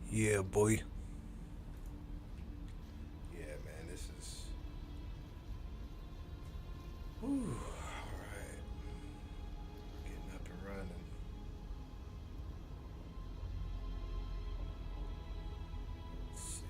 Yeah, boy. Yeah, man, this is. Whew, all right. Getting up and running. Let's see.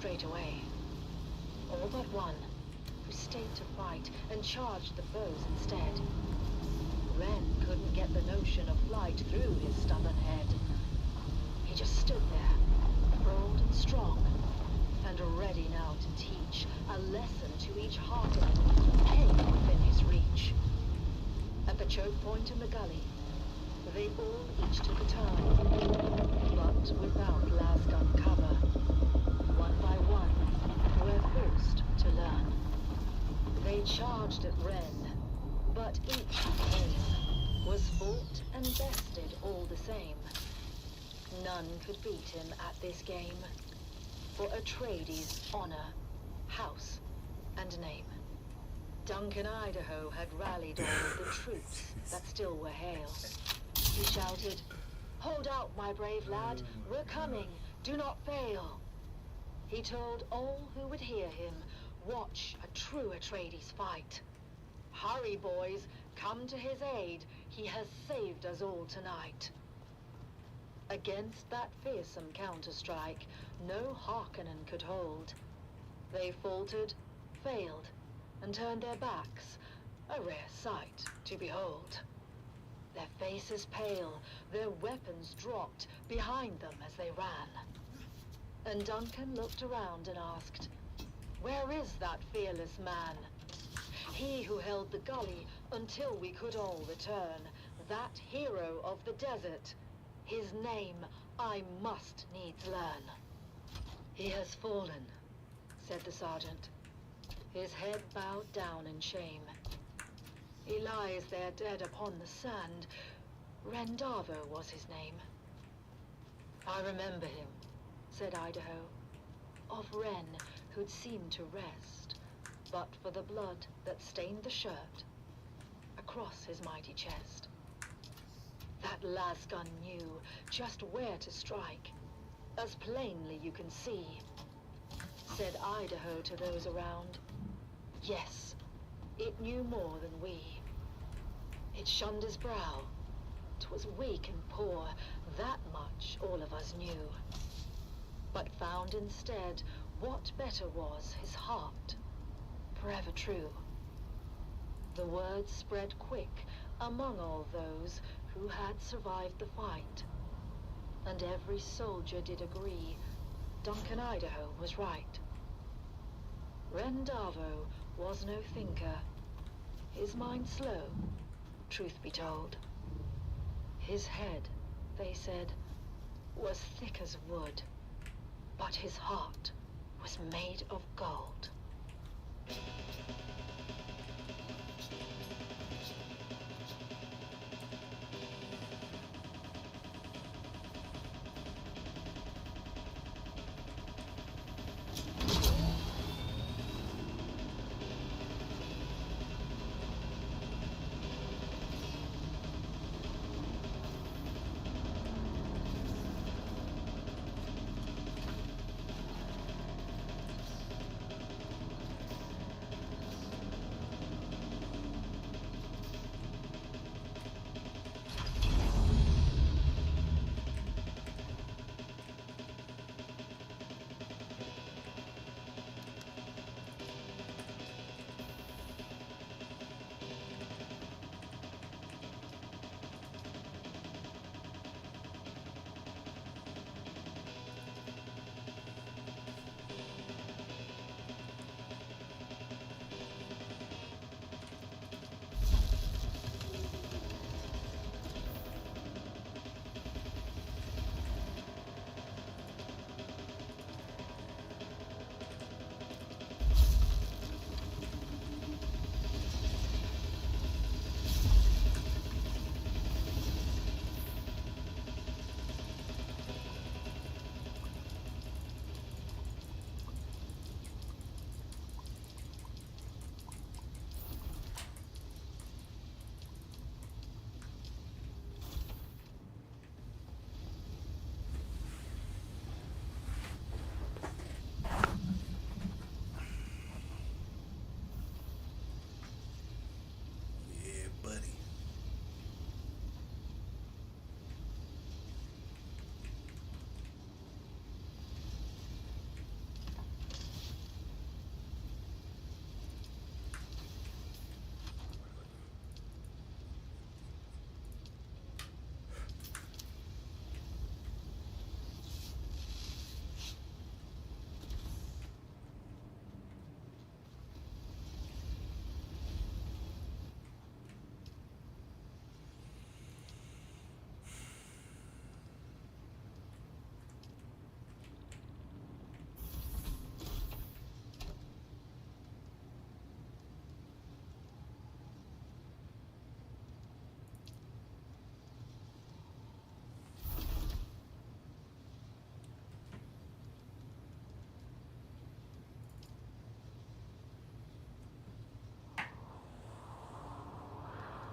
straight away. All but one, who stayed to fight and charged the bows instead. Ren couldn't get the notion of flight through his stubborn head. He just stood there, bold and strong, and ready now to teach a lesson to each harpoon hanging within his reach. At the choke point in the gully, they all each took a turn, but without lasgun cover. One by one, they were forced to learn. They charged at Ren, but each game was fought and bested all the same. None could beat him at this game, for Atreides' honor, house, and name. Duncan Idaho had rallied all the troops that still were hale. He shouted, "Hold out, my brave lad, we're coming, do not fail." He told all who would hear him, watch a true Atreides fight. Hurry, boys, come to his aid, he has saved us all tonight. Against that fearsome counter-strike, no Harkonnen could hold. They faltered, failed, and turned their backs, a rare sight to behold. Their faces pale, their weapons dropped behind them as they ran. And Duncan looked around and asked, "Where is that fearless man? He who held the gully until we could all return, that hero of the desert. His name I must needs learn." "He has fallen," said the sergeant, his head bowed down in shame. "He lies there dead upon the sand. Rendavo was his name." "I remember him," said Idaho, of Ren who'd seemed to rest, but for the blood that stained the shirt across his mighty chest. "That lasgun knew just where to strike, as plainly you can see," said Idaho to those around. "Yes, it knew more than we. It shunned his brow. 'Twas weak and poor, that much all of us knew. But found instead what better was his heart, forever true." The word spread quick among all those who had survived the fight, and every soldier did agree Duncan Idaho was right. Rendavo was no thinker, his mind slow, truth be told. His head, they said, was thick as wood, but his heart was made of gold.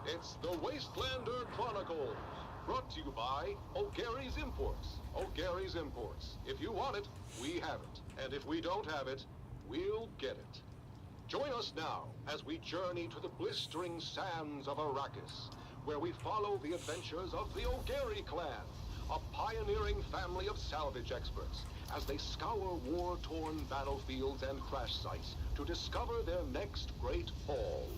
It's the Wastelander Chronicles, brought to you by O'Gary's Imports. O'Gary's Imports. If you want it, we have it. And if we don't have it, we'll get it. Join us now as we journey to the blistering sands of Arrakis, where we follow the adventures of the O'Gary clan, a pioneering family of salvage experts, as they scour war-torn battlefields and crash sites to discover their next great haul.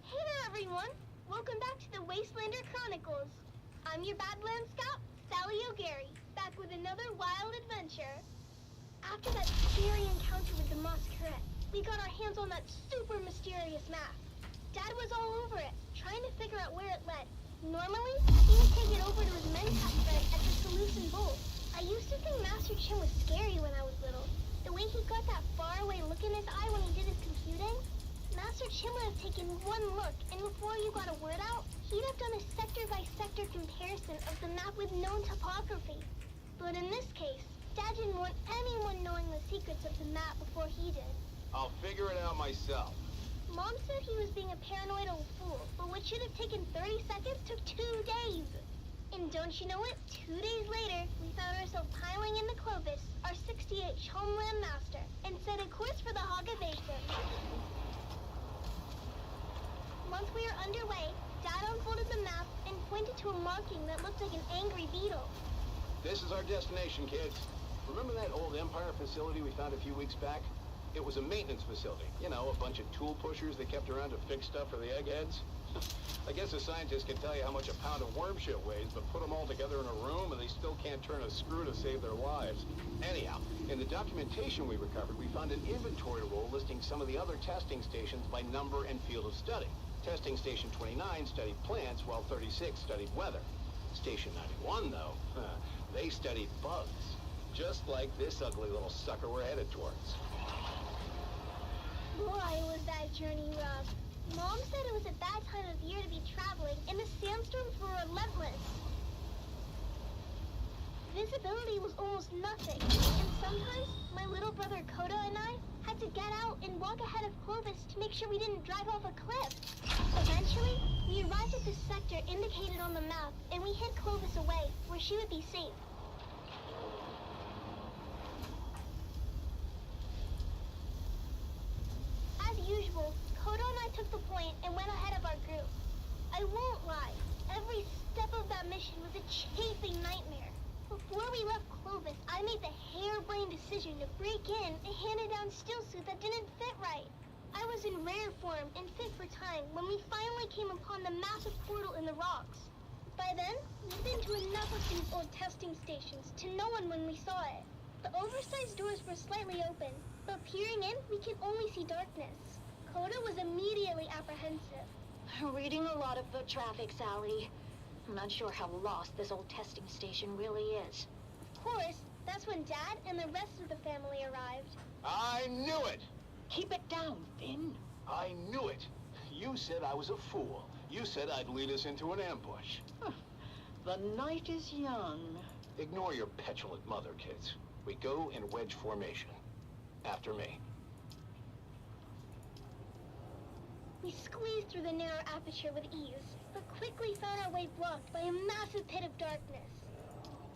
Hey there, everyone! Welcome back to the Wastelander Chronicles. I'm your Badland Scout, Sally O'Gary, back with another wild adventure. After that scary encounter with the Masquerade, we got our hands on that super mysterious map. Dad was all over it, trying to figure out where it led. Normally, he would take it over to his Mentat friend at the Seleucid Bowl. I used to think Master Chin was scary when I was little. The way he got that faraway look in his eye when he did his computing. Master Chin would have taken one look, and before you got a word out, he'd have done a sector-by-sector comparison of the map with known topography. But in this case, Dad didn't want anyone knowing the secrets of the map before he did. I'll figure it out myself. Mom said he was being a paranoid old fool, but what should have taken 30 seconds took 2 days. And don't you know it, 2 days later, we found ourselves piling into Clovis, our 68th Homeland Master, and set a course for the Hogavation. Once we were underway, Dad unfolded the map and pointed to a marking that looked like an angry beetle. This is our destination, kids. Remember that old Empire facility we found a few weeks back? It was a maintenance facility. You know, a bunch of tool pushers they kept around to fix stuff for the eggheads. I guess a scientist can tell you how much a pound of worm shit weighs, but put them all together in a room and they still can't turn a screw to save their lives. Anyhow, in the documentation we recovered, we found an inventory roll listing some of the other testing stations by number and field of study. Testing Station 29 studied plants, while 36 studied weather. Station 91, though, they studied bugs. Just like this ugly little sucker we're headed towards. Boy, was that journey rough. Mom said it was a bad time of year to be traveling, and the sandstorms were relentless. Visibility was almost nothing, and sometimes my little brother Koda and I had to get out and walk ahead of Clovis to make sure we didn't drive off a cliff. Eventually, we arrived at the sector indicated on the map, and we hid Clovis away, where she would be safe. As usual, Koda and I took the point and went ahead of our group. I won't lie, every step of that mission was a chafing nightmare. Before we left Clovis, I made the harebrained decision to break in a handed-down stillsuit that didn't fit right. I was in rare form and fit for time when we finally came upon the massive portal in the rocks. By then, we'd been to enough of these old testing stations to know when we saw it. The oversized doors were slightly open, but peering in, we could only see darkness. Koda was immediately apprehensive. Reading a lot of foot traffic, Sally. I'm not sure how lost this old testing station really is. Of course, that's when Dad and the rest of the family arrived. I knew it! Keep it down, Finn. I knew it! You said I was a fool. You said I'd lead us into an ambush. The night is young. Ignore your petulant mother, kids. We go in wedge formation. After me. We squeezed through the narrow aperture with ease, but quickly found our way blocked by a massive pit of darkness.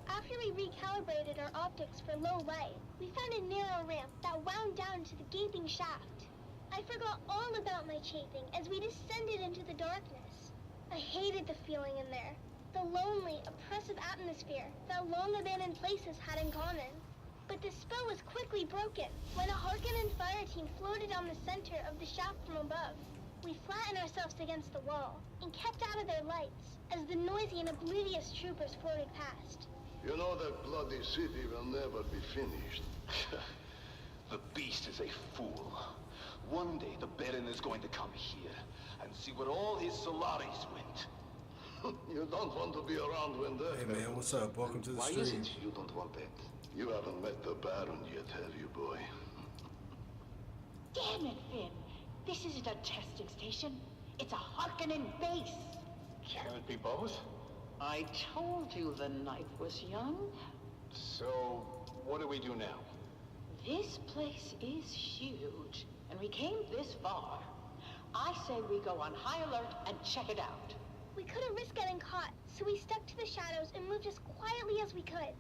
After we recalibrated our optics for low light, we found a narrow ramp that wound down to the gaping shaft. I forgot all about my chafing as we descended into the darkness. I hated the feeling in there, the lonely, oppressive atmosphere that long-abandoned places had in common. But the spell was quickly broken when a Harkonnen fire team floated on the center of the shaft from above. We flattened ourselves against the wall and kept out of their lights as the noisy and oblivious troopers floated past. You know that bloody city will never be finished. The beast is a fool. One day the Baron is going to come here and see where all his Solaris went. You don't want to be around when that Hey man, what's up? Welcome to the Why is stream. it you don't want that? You haven't met the Baron yet, have you, boy? Damn it, Finn. This isn't a testing station. It's a Harkonnen base. Can it be both? I told you the night was young. So, what do we do now? This place is huge. and we came this far. I say we go on high alert and check it out. We couldn't risk getting caught, so we stuck to the shadows and moved as quietly as we could.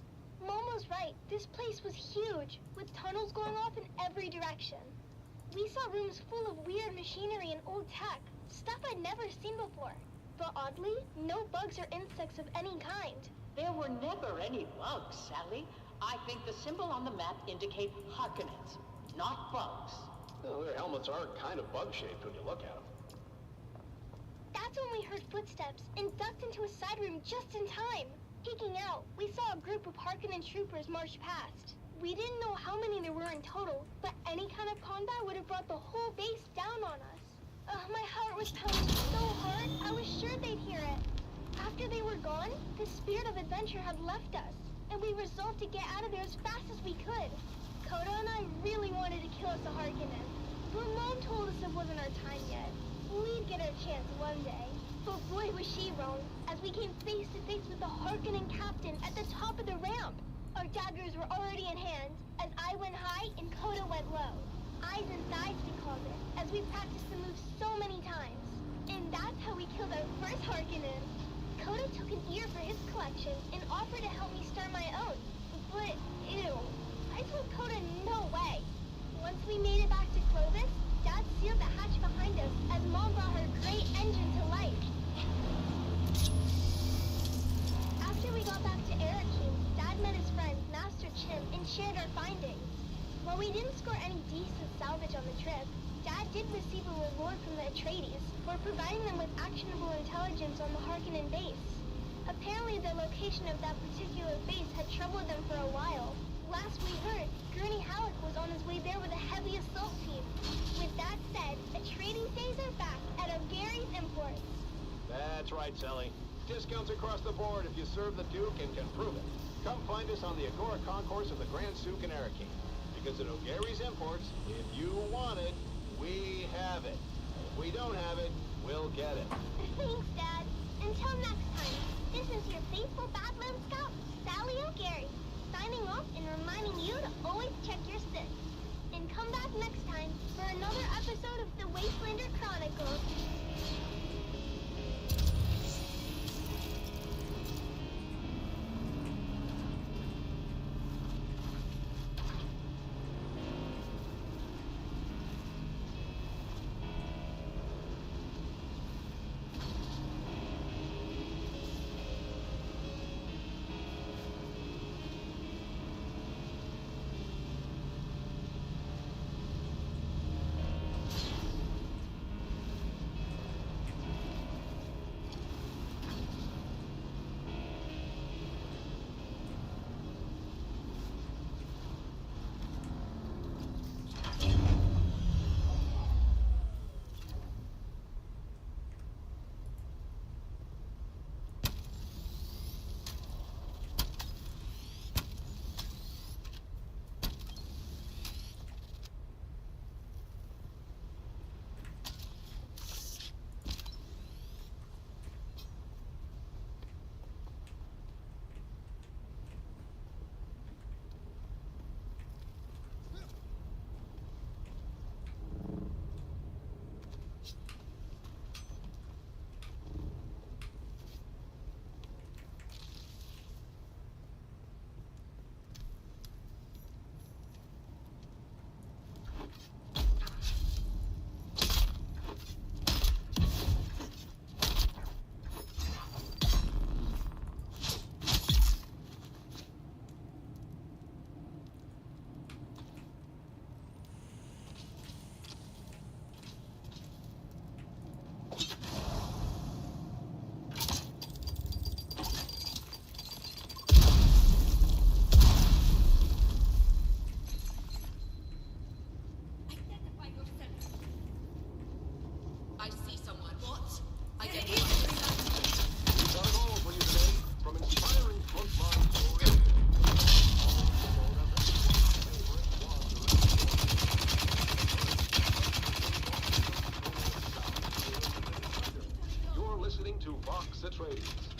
Mom was right. This place was huge, with tunnels going off in every direction. We saw rooms full of weird machinery and old tech, stuff I'd never seen before. But oddly, no bugs or insects of any kind. There were never any bugs, Sally. I think the symbol on the map indicate Harkonnens, not bugs. Well, their helmets are kind of bug-shaped when you look at them. That's when we heard footsteps and ducked into a side room just in time. Peeking out, we saw a group of Harkonnen troopers march past. We didn't know how many there were in total, but any kind of combat would have brought the whole base down on us. My heart was pounding so hard, I was sure they'd hear it. After they were gone, the spirit of adventure had left us, and we resolved to get out of there as fast as we could. Koda and I really wanted to kill us a Harkonnen, but Mom told us it wasn't our time yet. We'd get our chance one day. But boy was she wrong, as we came face to face with the Harkonnen captain at the top of the ramp. Our daggers were already in hand, as I went high and Koda went low. Eyes and thighs, we called it, as we practiced the move so many times. And that's how we killed our first Harkonnen. Koda took an ear for his collection and offered to help me start my own. But, ew, I told Koda no way. Once we made it back to Clovis, Dad sealed the hatch behind us as Mom brought her great engine to life. After we got back to Arakeen, Dad met his friend, Master Chim, and shared our findings. While we didn't score any decent salvage on the trip, Dad did receive a reward from the Atreides for providing them with actionable intelligence on the Harkonnen base. Apparently the location of that particular base had troubled them for a while. Last we heard, Gurney Halleck was on his way there with a heavy assault team. With that said, Atreides days are back at O'Gary's Imports. That's right, Sally. Discounts across the board if you serve the Duke and can prove it. Come find us on the Agora Concourse of the Grand Souk in Arakeen. Because at O'Gary's Imports, if you want it, we have it. If we don't have it, we'll get it. Thanks, Dad. Until next time, this is your faithful Badland Scout, Sally O'Gary, signing off and reminding you to always check your six. And come back next time for another episode of the Wastelander Chronicles.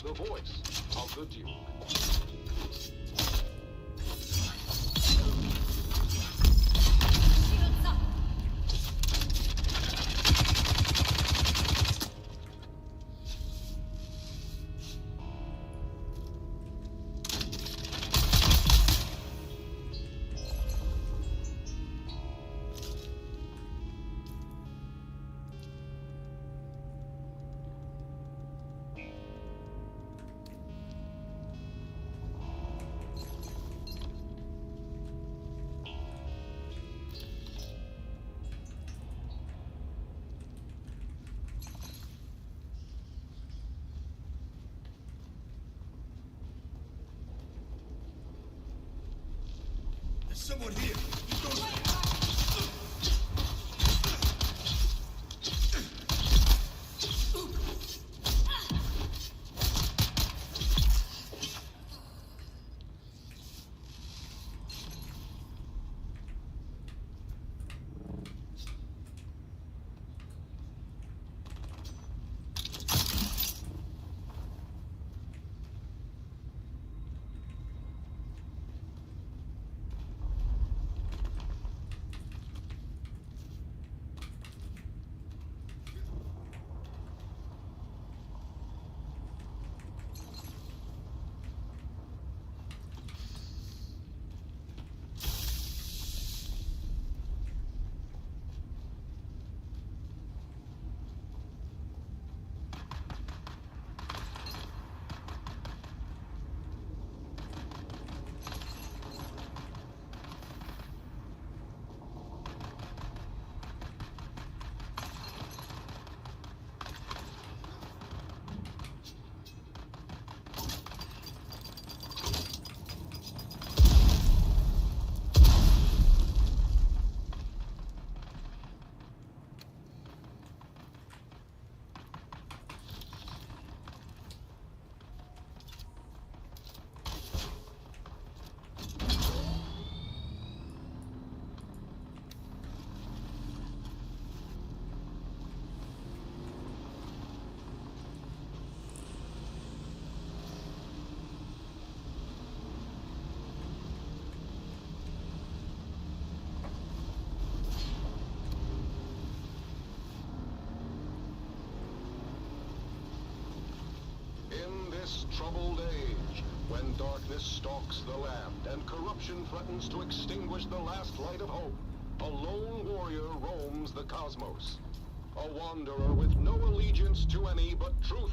The voice of the Duke. someone here. In this troubled age, when darkness stalks the land and corruption threatens to extinguish the last light of hope, a lone warrior roams the cosmos. A wanderer with no allegiance to any but truth.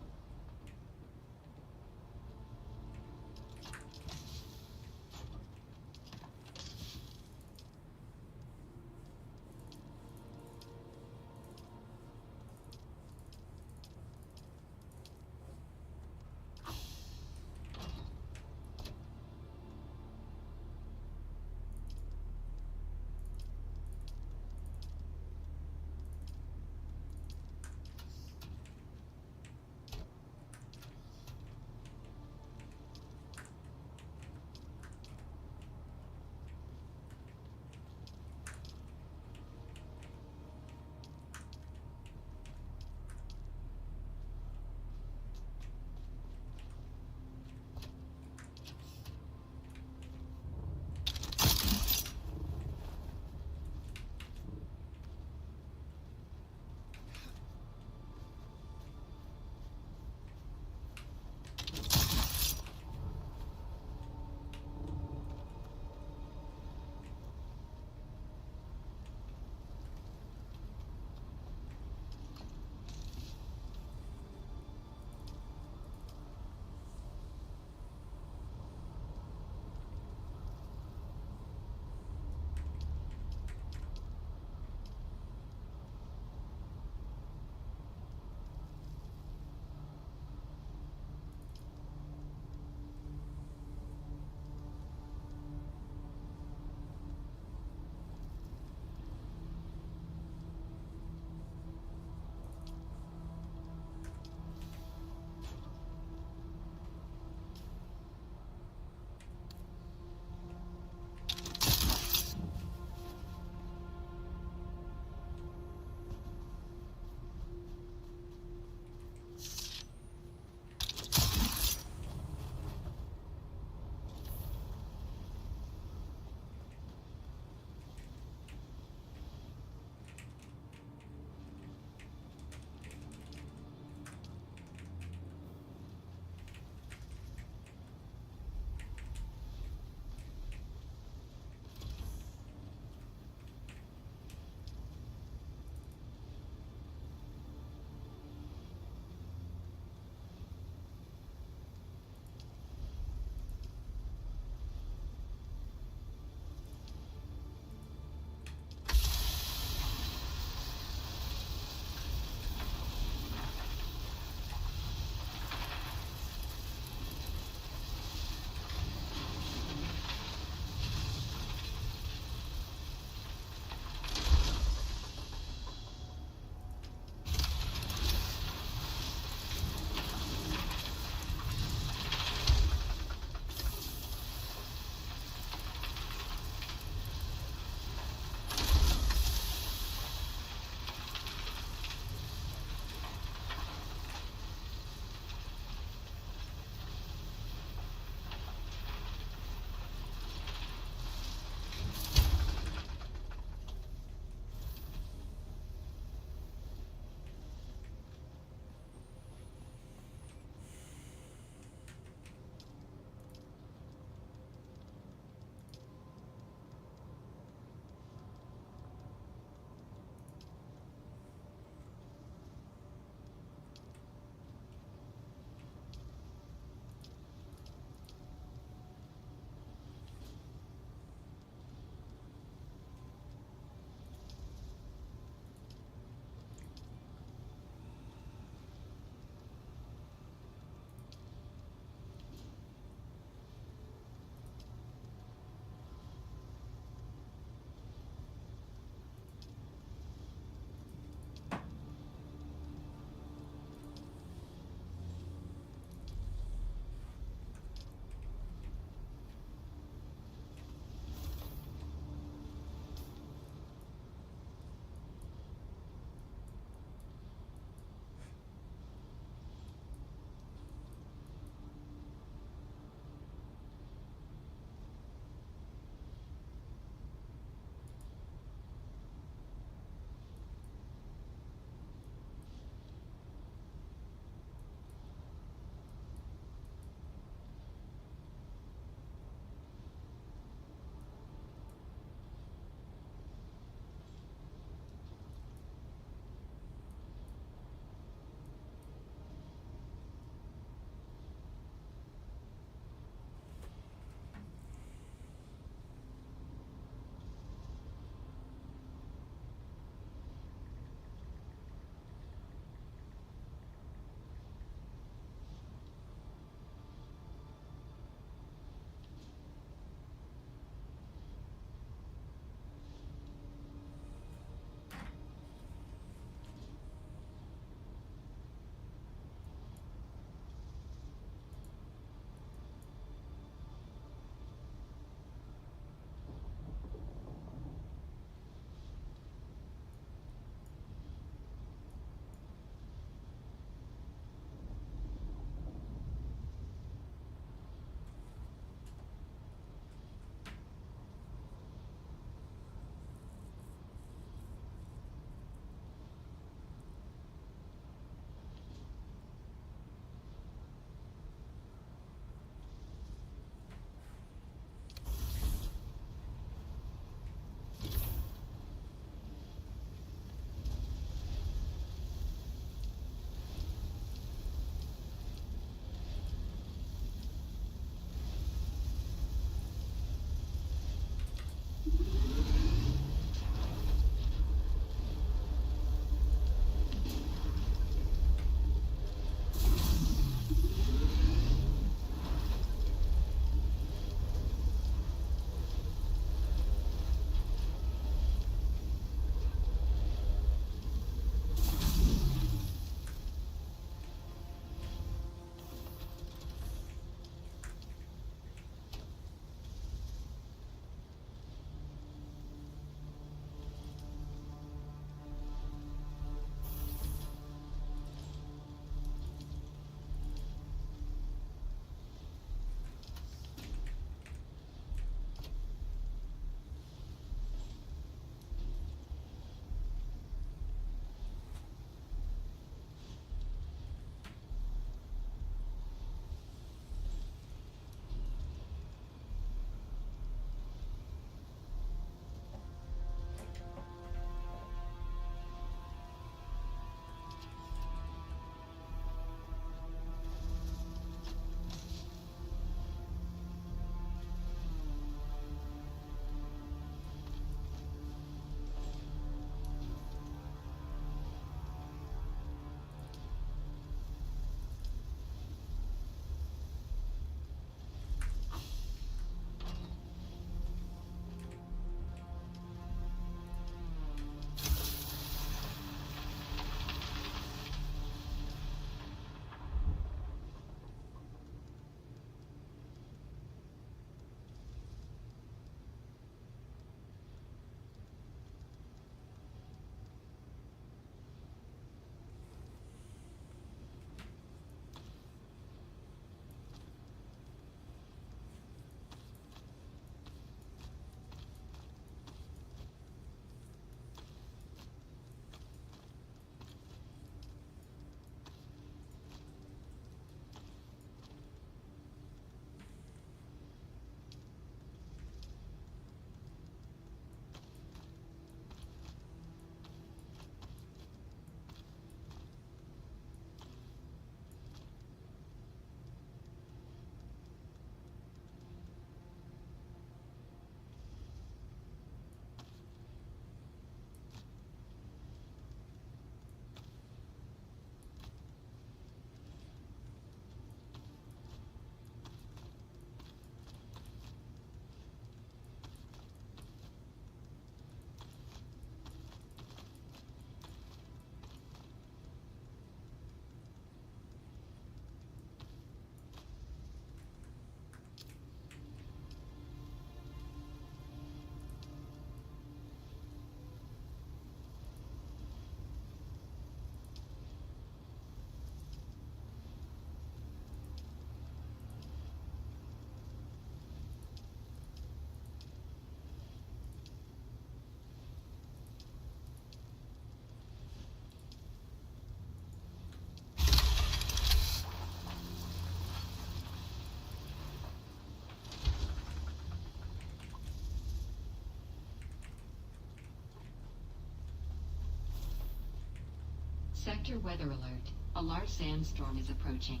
Sector weather alert. A large sandstorm is approaching.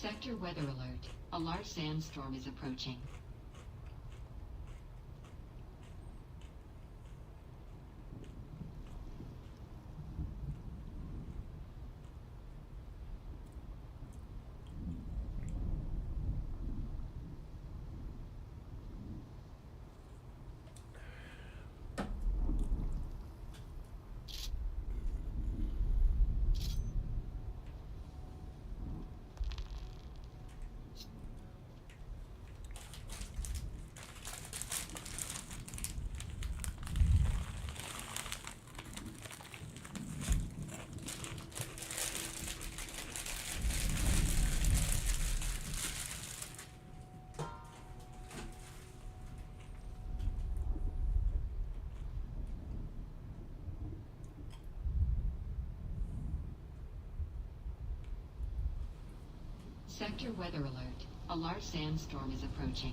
Sector weather alert. A large sandstorm is approaching. Sector weather alert. A large sandstorm is approaching.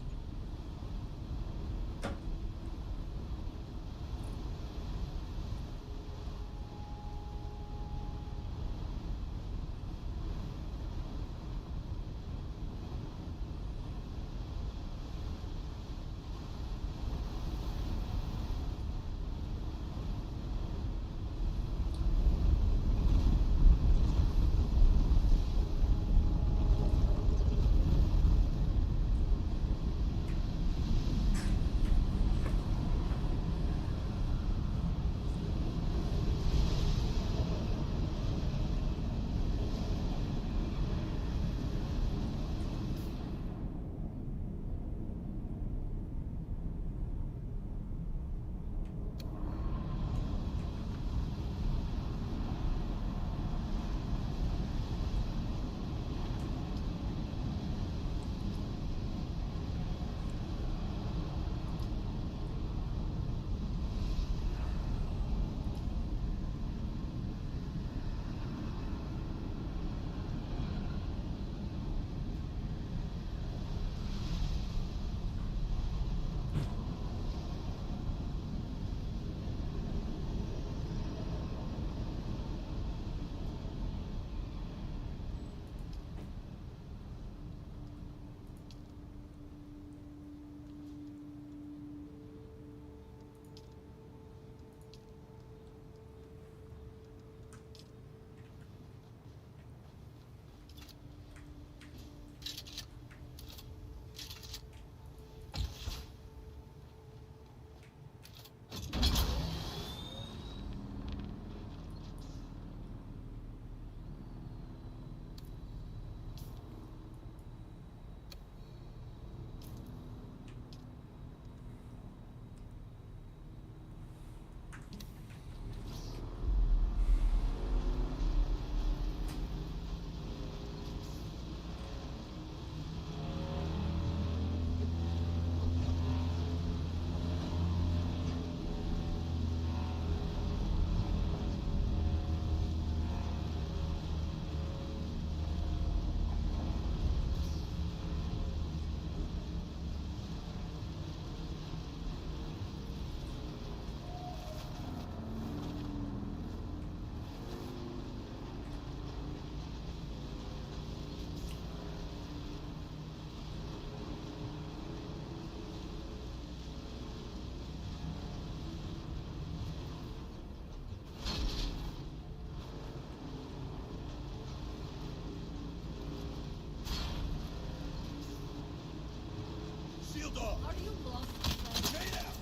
off! Are you lost? Grenade out!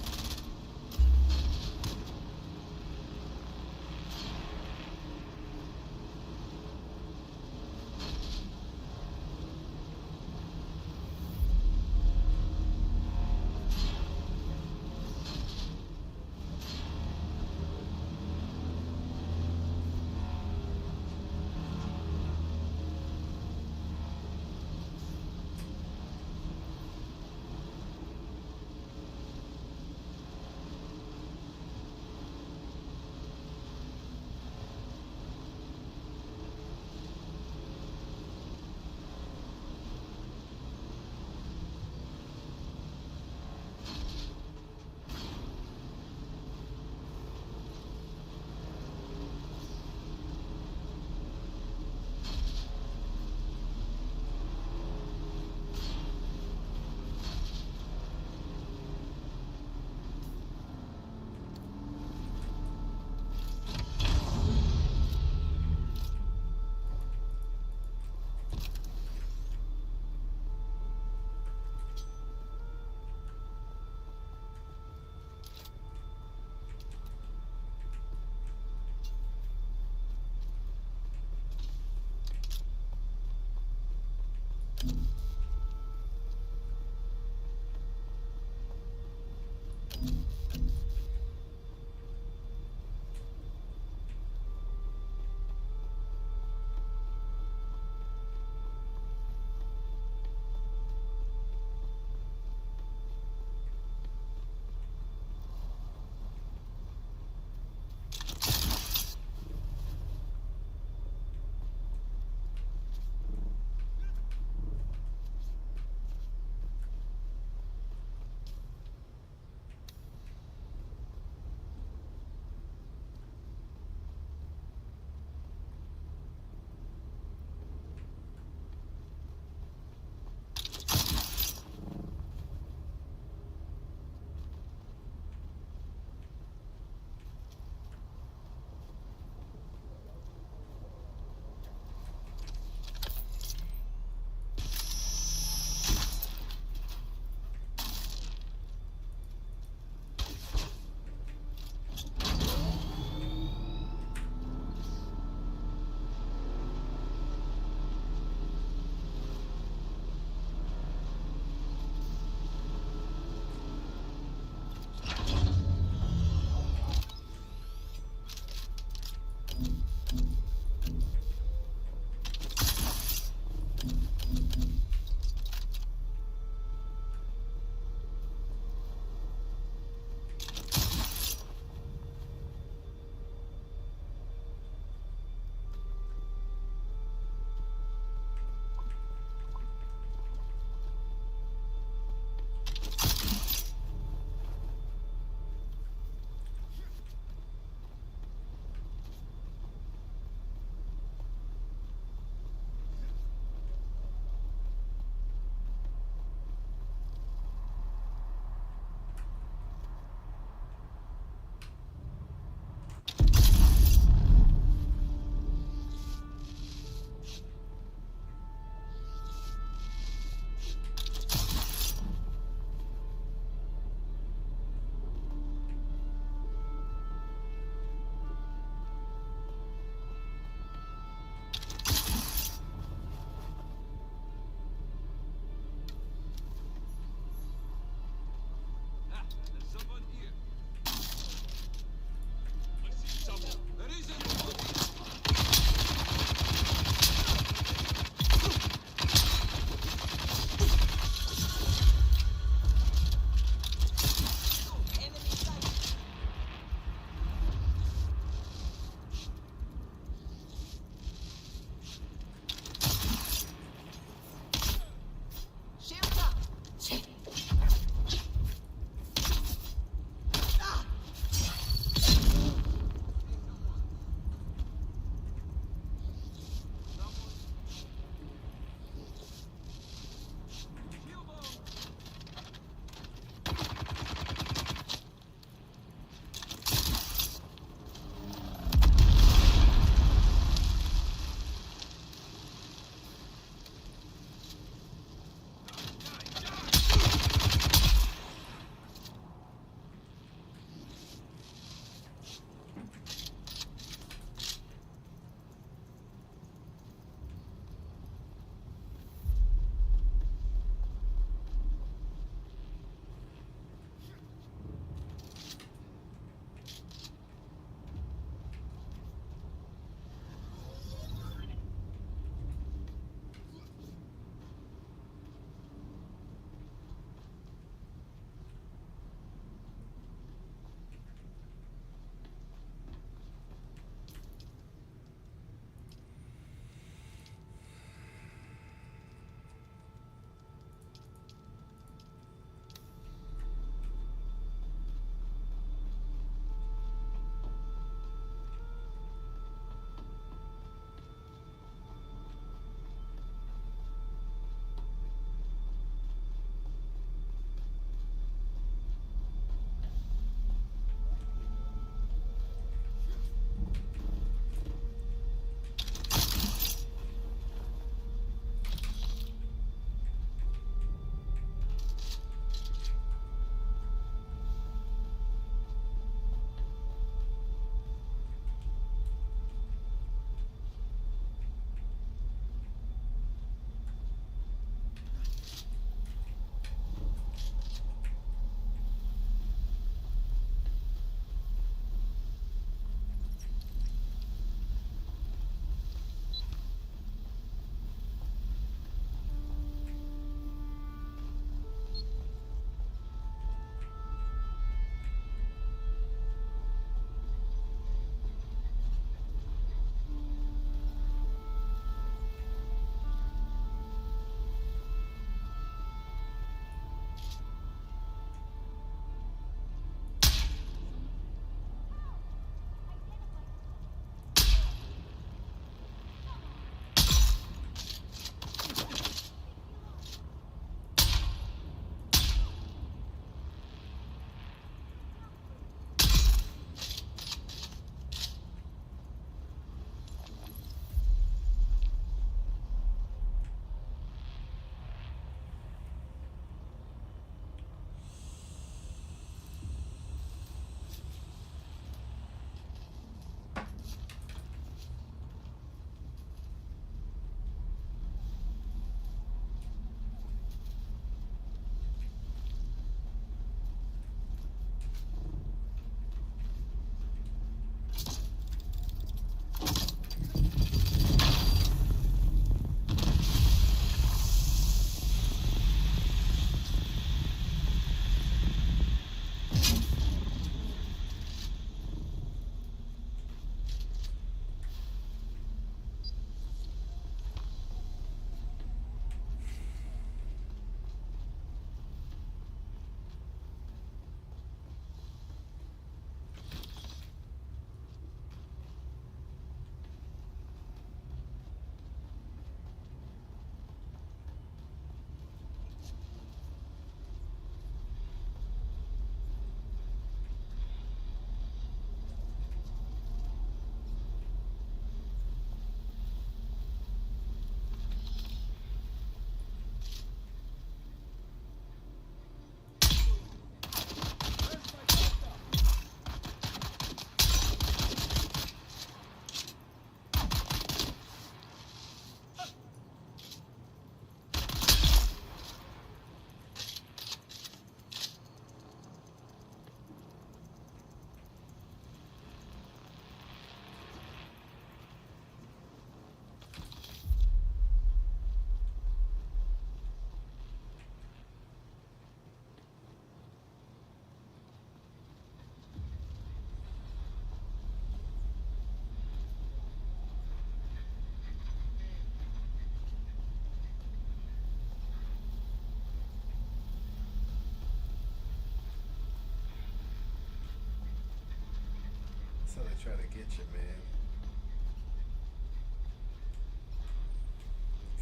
how they try to get you, man.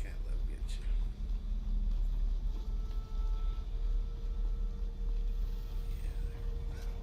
Can't let them get you. Yeah, there we go.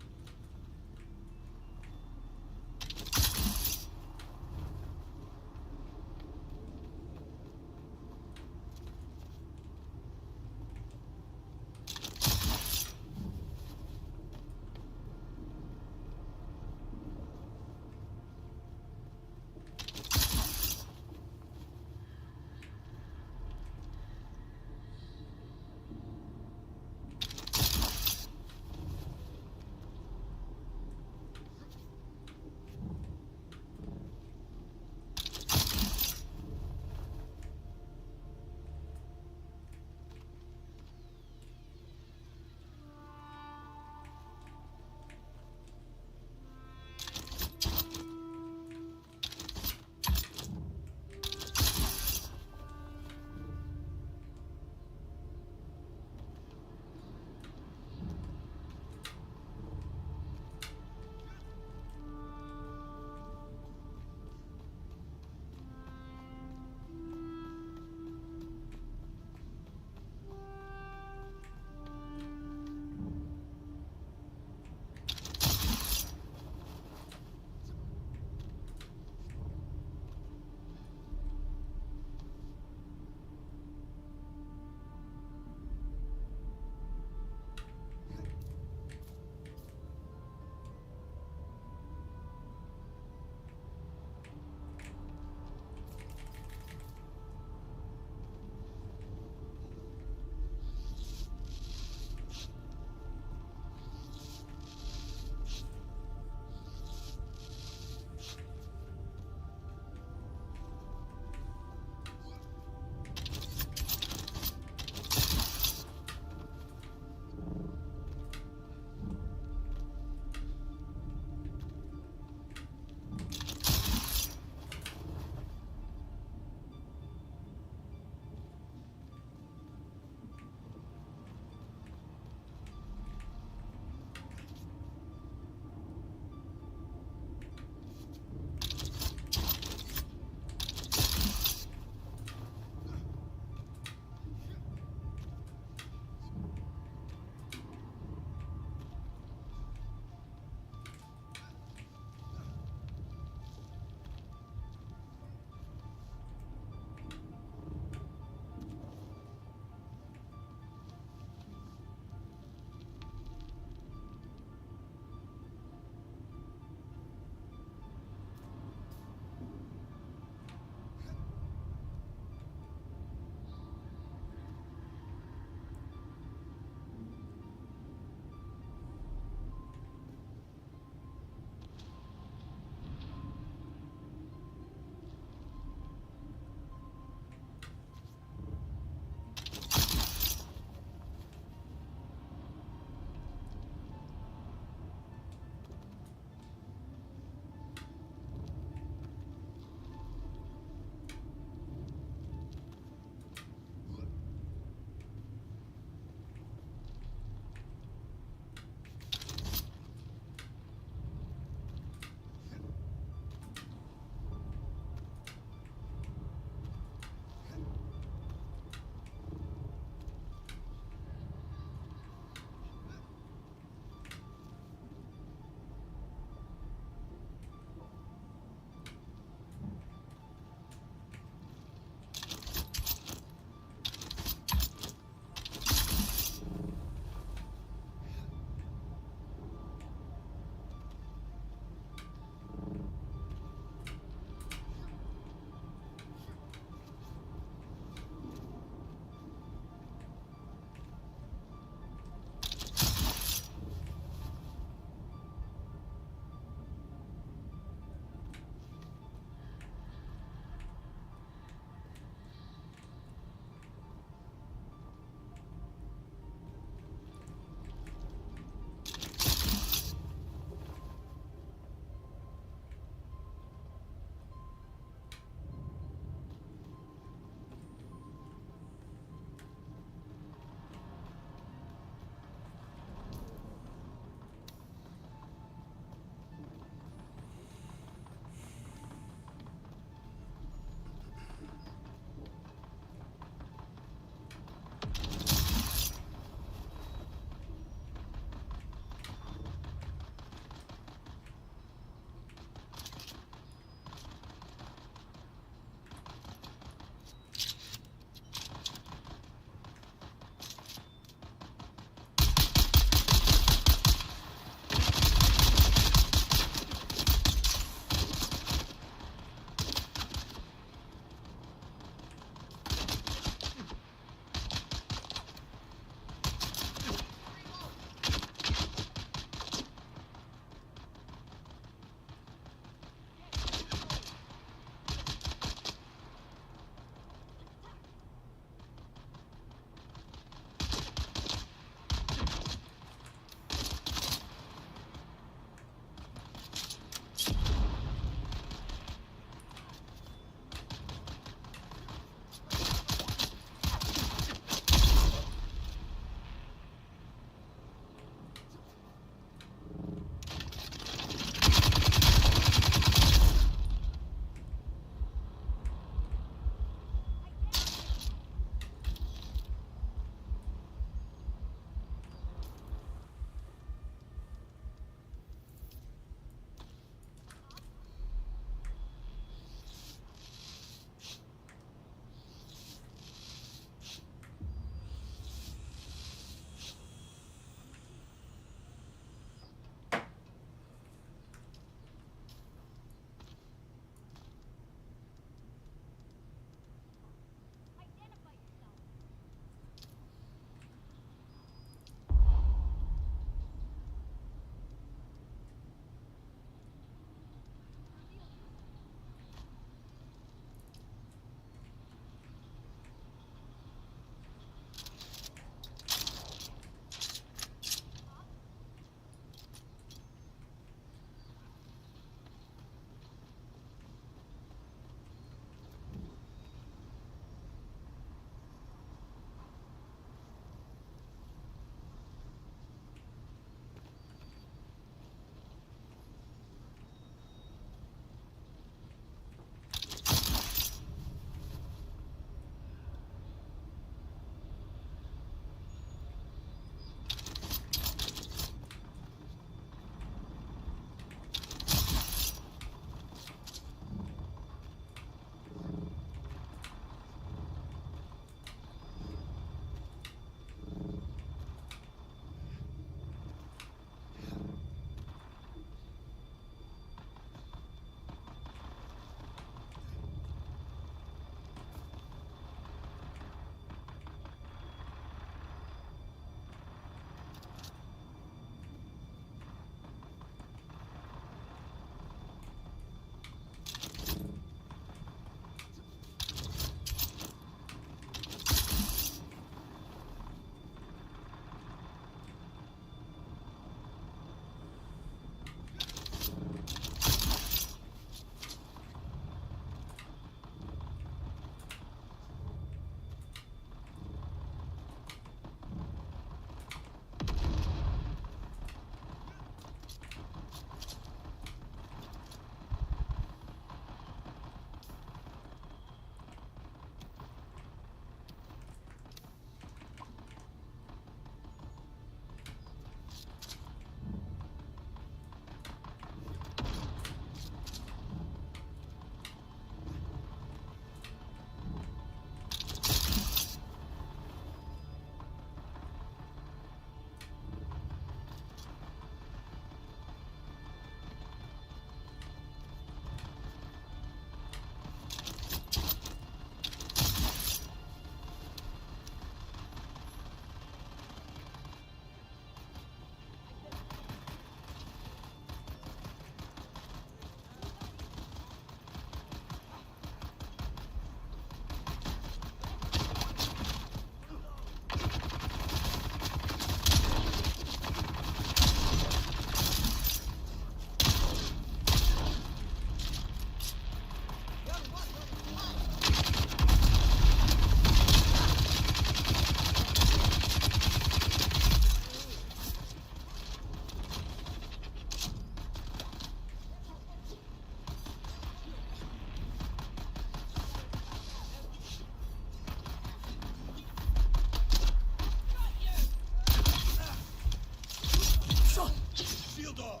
Bruder!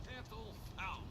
Kettle foul.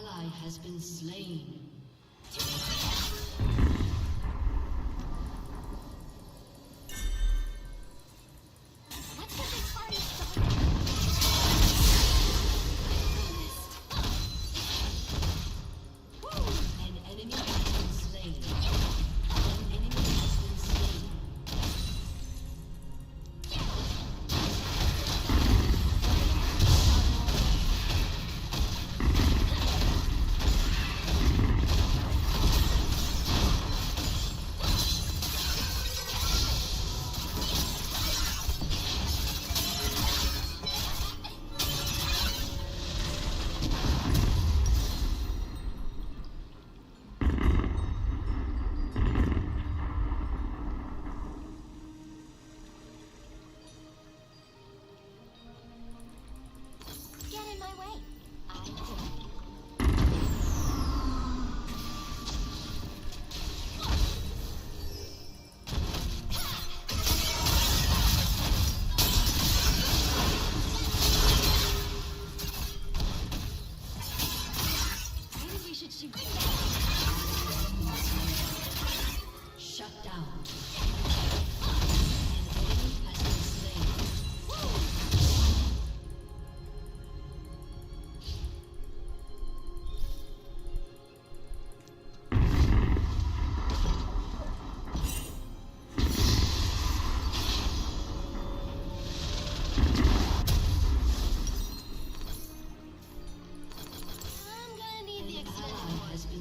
ally has been slain. Let's get this party started. An enemy has been slain. An enemy has been slain. Get in my way. I do. Maybe we should shoot. Shut down. An enemy has been slain. I'm gonna need the An extended ally one. has been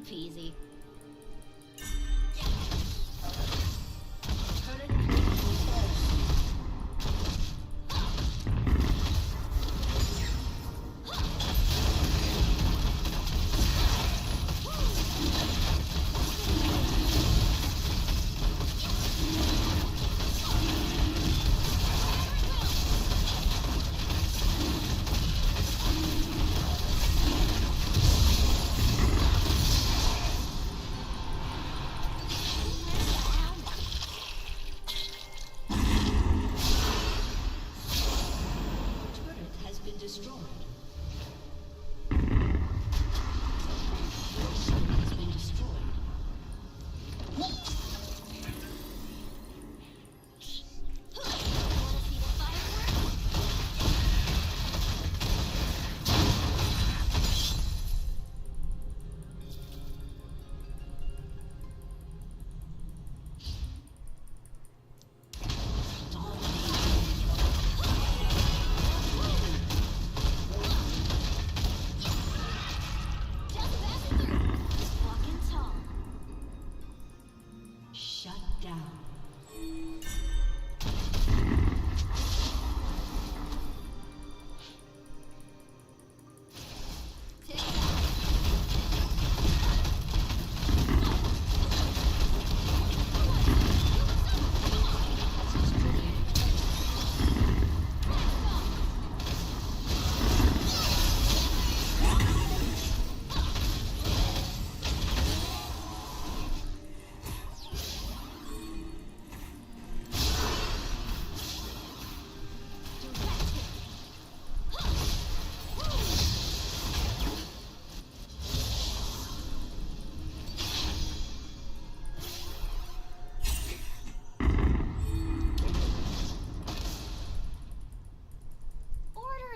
peasy.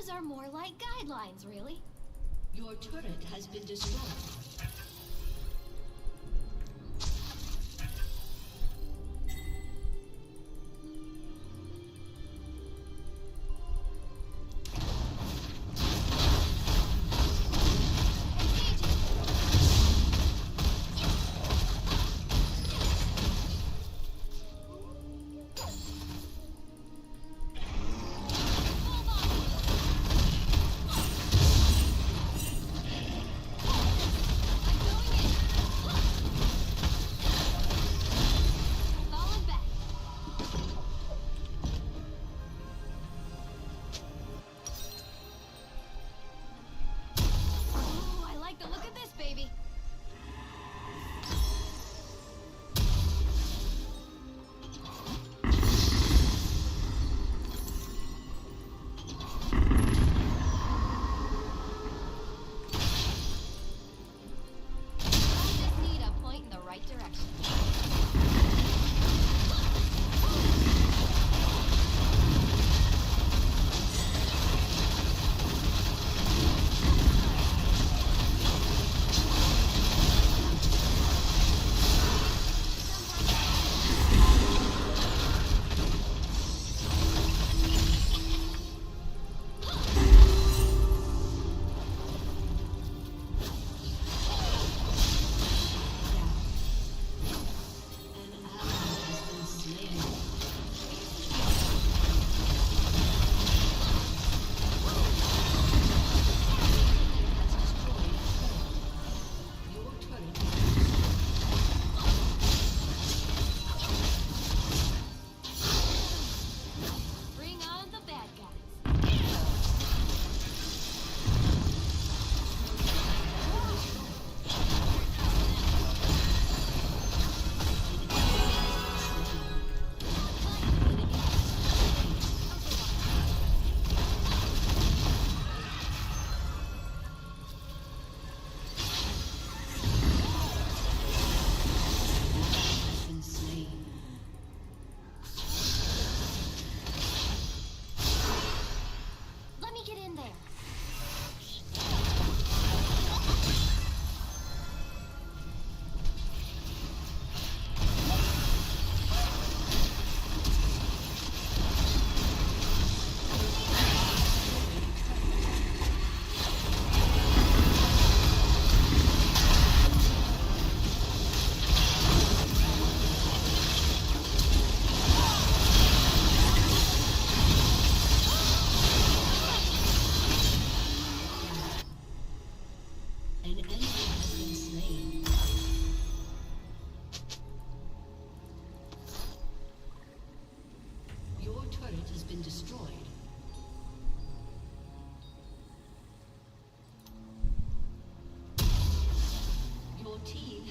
Are more like guidelines, really. Your turret has been destroyed.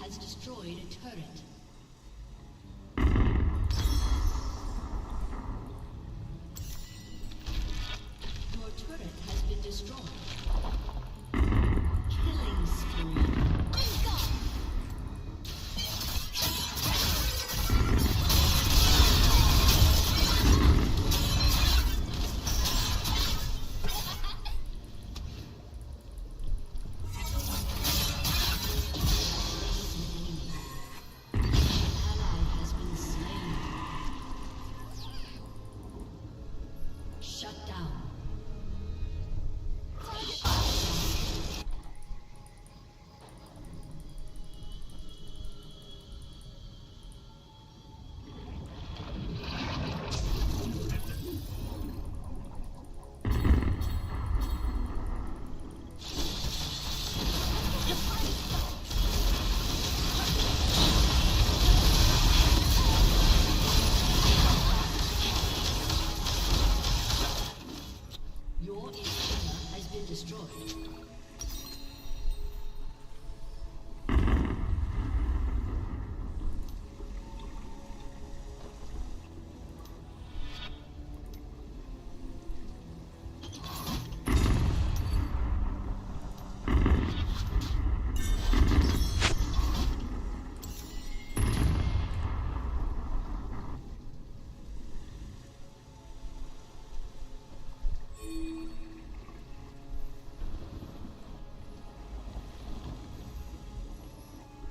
has destroyed a turret. Your turret has been destroyed. Killing spree. Shut down. Your inhibitor has been destroyed.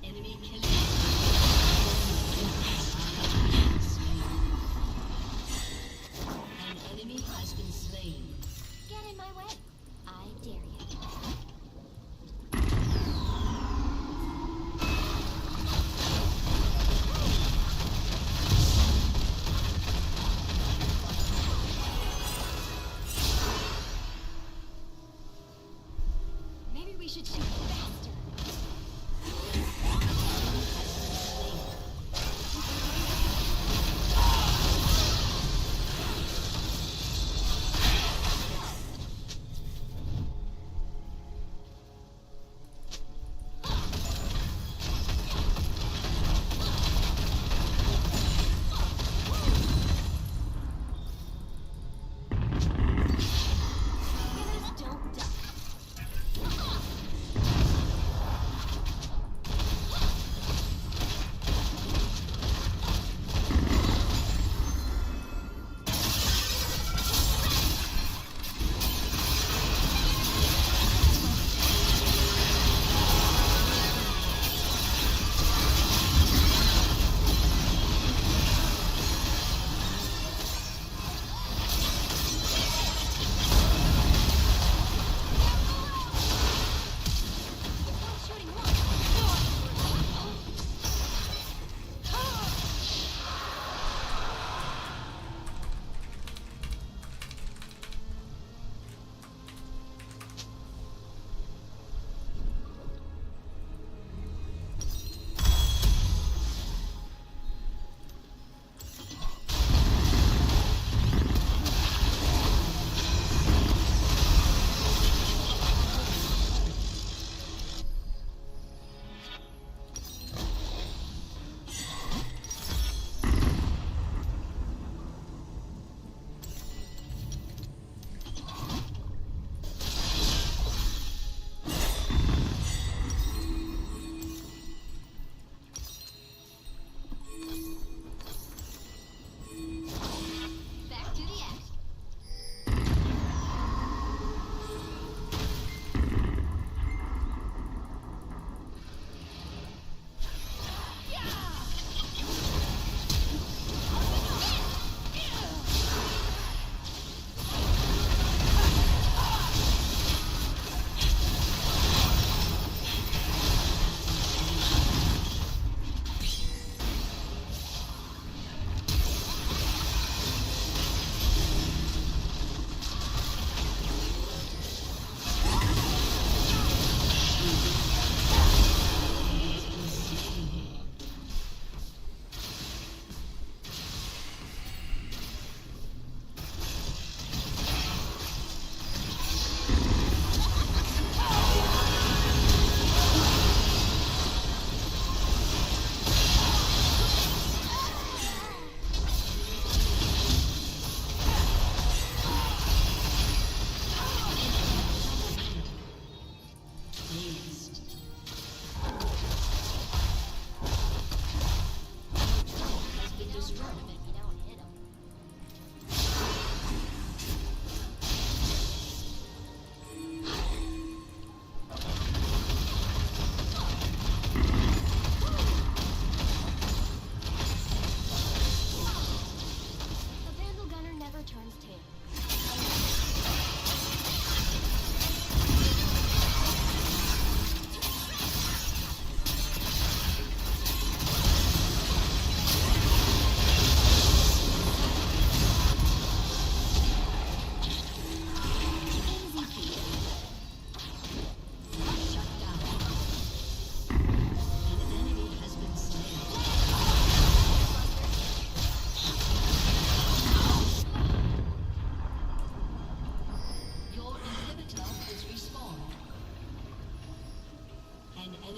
Enemy killing. An enemy has been slain. Get in my way. I dare you. Maybe we should shoot faster.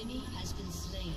enemy has been slain.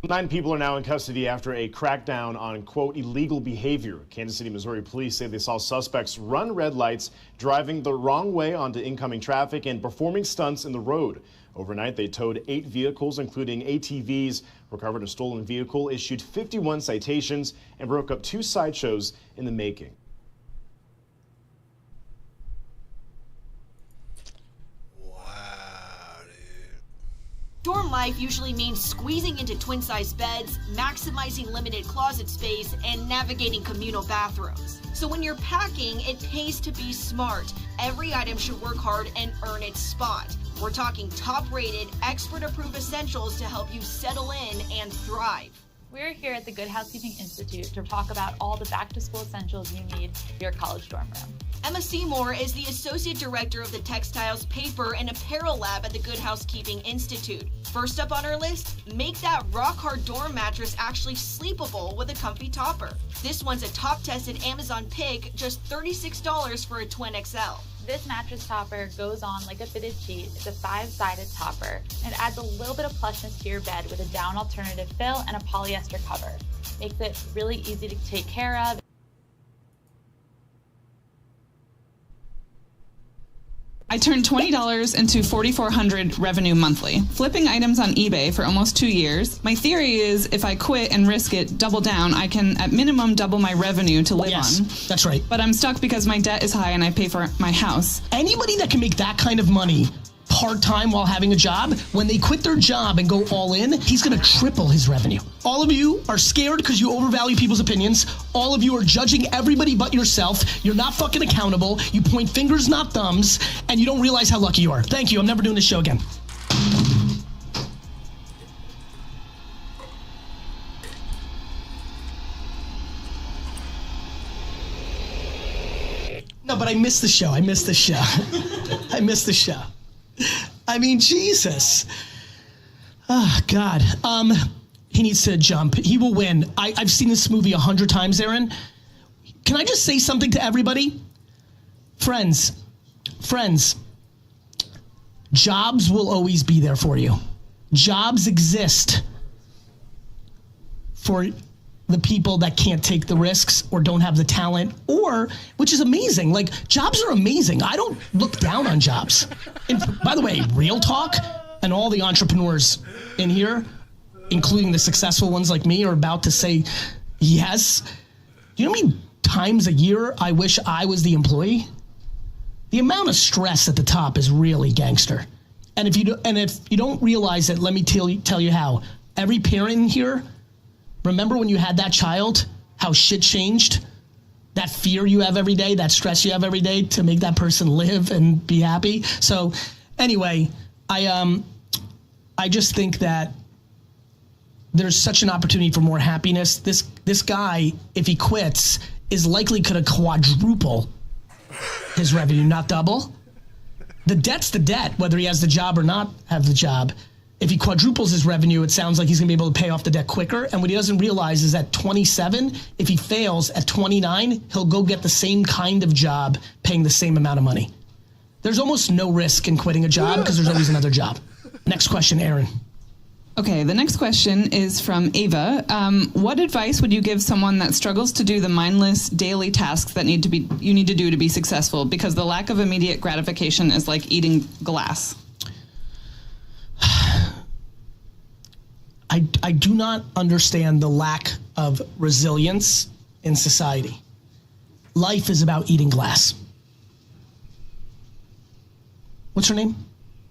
Nine people are now in custody after a crackdown on, quote, illegal behavior. Kansas City, Missouri police say they saw suspects run red lights, driving the wrong way onto incoming traffic, and performing stunts in the road. Overnight, they towed 8 vehicles, including ATVs, recovered a stolen vehicle, issued 51 citations, and broke up 2 sideshows in the making. Dorm life usually means squeezing into twin-size beds, maximizing limited closet space, and navigating communal bathrooms. So when you're packing, it pays to be smart. Every item should work hard and earn its spot. We're talking top-rated, expert-approved essentials to help you settle in and thrive. We're here at the Good Housekeeping Institute to talk about all the back-to-school essentials you need for your college dorm room. Emma Seymour is the Associate Director of the Textiles, Paper, and Apparel Lab at the Good Housekeeping Institute. First up on our list, make that rock-hard dorm mattress actually sleepable with a comfy topper. This one's a top-tested Amazon pick, just $36 for a Twin XL. This mattress topper goes on like a fitted sheet. It's a 5-sided topper and adds a little bit of plushness to your bed with a down alternative fill and a polyester cover. Makes it really easy to take care of. I turned $20 into $4,400 revenue monthly, flipping items on eBay for almost 2 years. My theory is if I quit and risk it, double down, I can at minimum double my revenue to live on. That's right. But I'm stuck because my debt is high and I pay for my house. Anybody that can make that kind of money part-time while having a job, when they quit their job and go all in, he's going to triple his revenue. All of you are scared because you overvalue people's opinions. All of you are judging everybody but yourself. You're not fucking accountable. You point fingers, not thumbs, and you don't realize how lucky you are. Thank you. I'm never doing this show again. No, but I missed the show. I missed the show. I missed the show. I mean, Jesus. Oh, God. He needs to jump. He will win. I've seen this movie 100 times, Aaron. Can I just say something to everybody? Friends, jobs will always be there for you. Jobs exist for the people that can't take the risks or don't have the talent, or, which is amazing, like, jobs are amazing. I don't look down on jobs. And by the way, real talk, and all the entrepreneurs in here, including the successful ones like me, are about to say yes. You know how many times a year I wish I was the employee? The amount of stress at the top is really gangster. And if you don't realize it, let me tell you how. Every parent in here, remember when you had that child, how shit changed? That fear you have every day, that stress you have every day to make that person live and be happy. So anyway, I just think that there's such an opportunity for more happiness. This guy, if he quits, is likely going to quadruple his revenue, not double. The debt's the debt, whether he has the job or not have the job. If he quadruples his revenue, it sounds like he's going to be able to pay off the debt quicker. And what he doesn't realize is at 27, if he fails at 29, he'll go get the same kind of job paying the same amount of money. There's almost no risk in quitting a job because there's always another job. Next question, Aaron. Okay, the next question is from Ava. What advice would you give someone that struggles to do the mindless daily tasks that you need to do to be successful because the lack of immediate gratification is like eating glass? I do not understand the lack of resilience in society. Life is about eating glass. What's her name?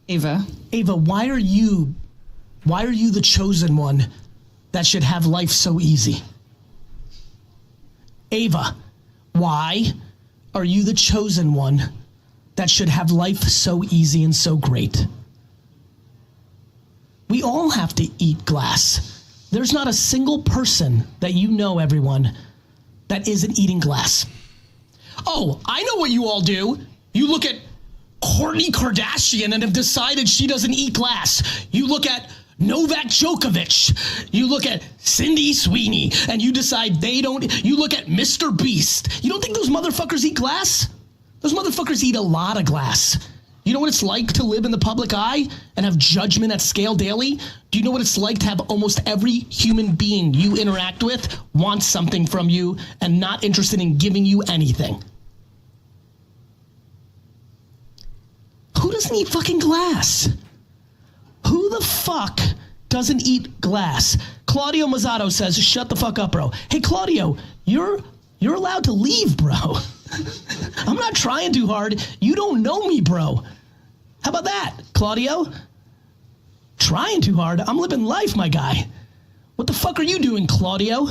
Ava. Ava, why are you the chosen one that should have life so easy? Ava, why are you the chosen one that should have life so easy and so great? We all have to eat glass. There's not a single person that you know, everyone, that isn't eating glass. Oh, I know what you all do. You look at Kourtney Kardashian and have decided she doesn't eat glass. You look at Novak Djokovic. You look at Cindy Sweeney and you decide they don't. You look at Mr. Beast. You don't think those motherfuckers eat glass? Those motherfuckers eat a lot of glass. You know what it's like to live in the public eye and have judgment at scale daily? Do you know what it's like to have almost every human being you interact with want something from you and not interested in giving you anything? Who doesn't eat fucking glass? Who the fuck doesn't eat glass? Claudio Mazzato says, shut the fuck up, bro. Hey, Claudio, you're allowed to leave, bro. I'm not trying too hard. You don't know me, bro. How about that, Claudio? Trying too hard? I'm living life, my guy. What the fuck are you doing, Claudio?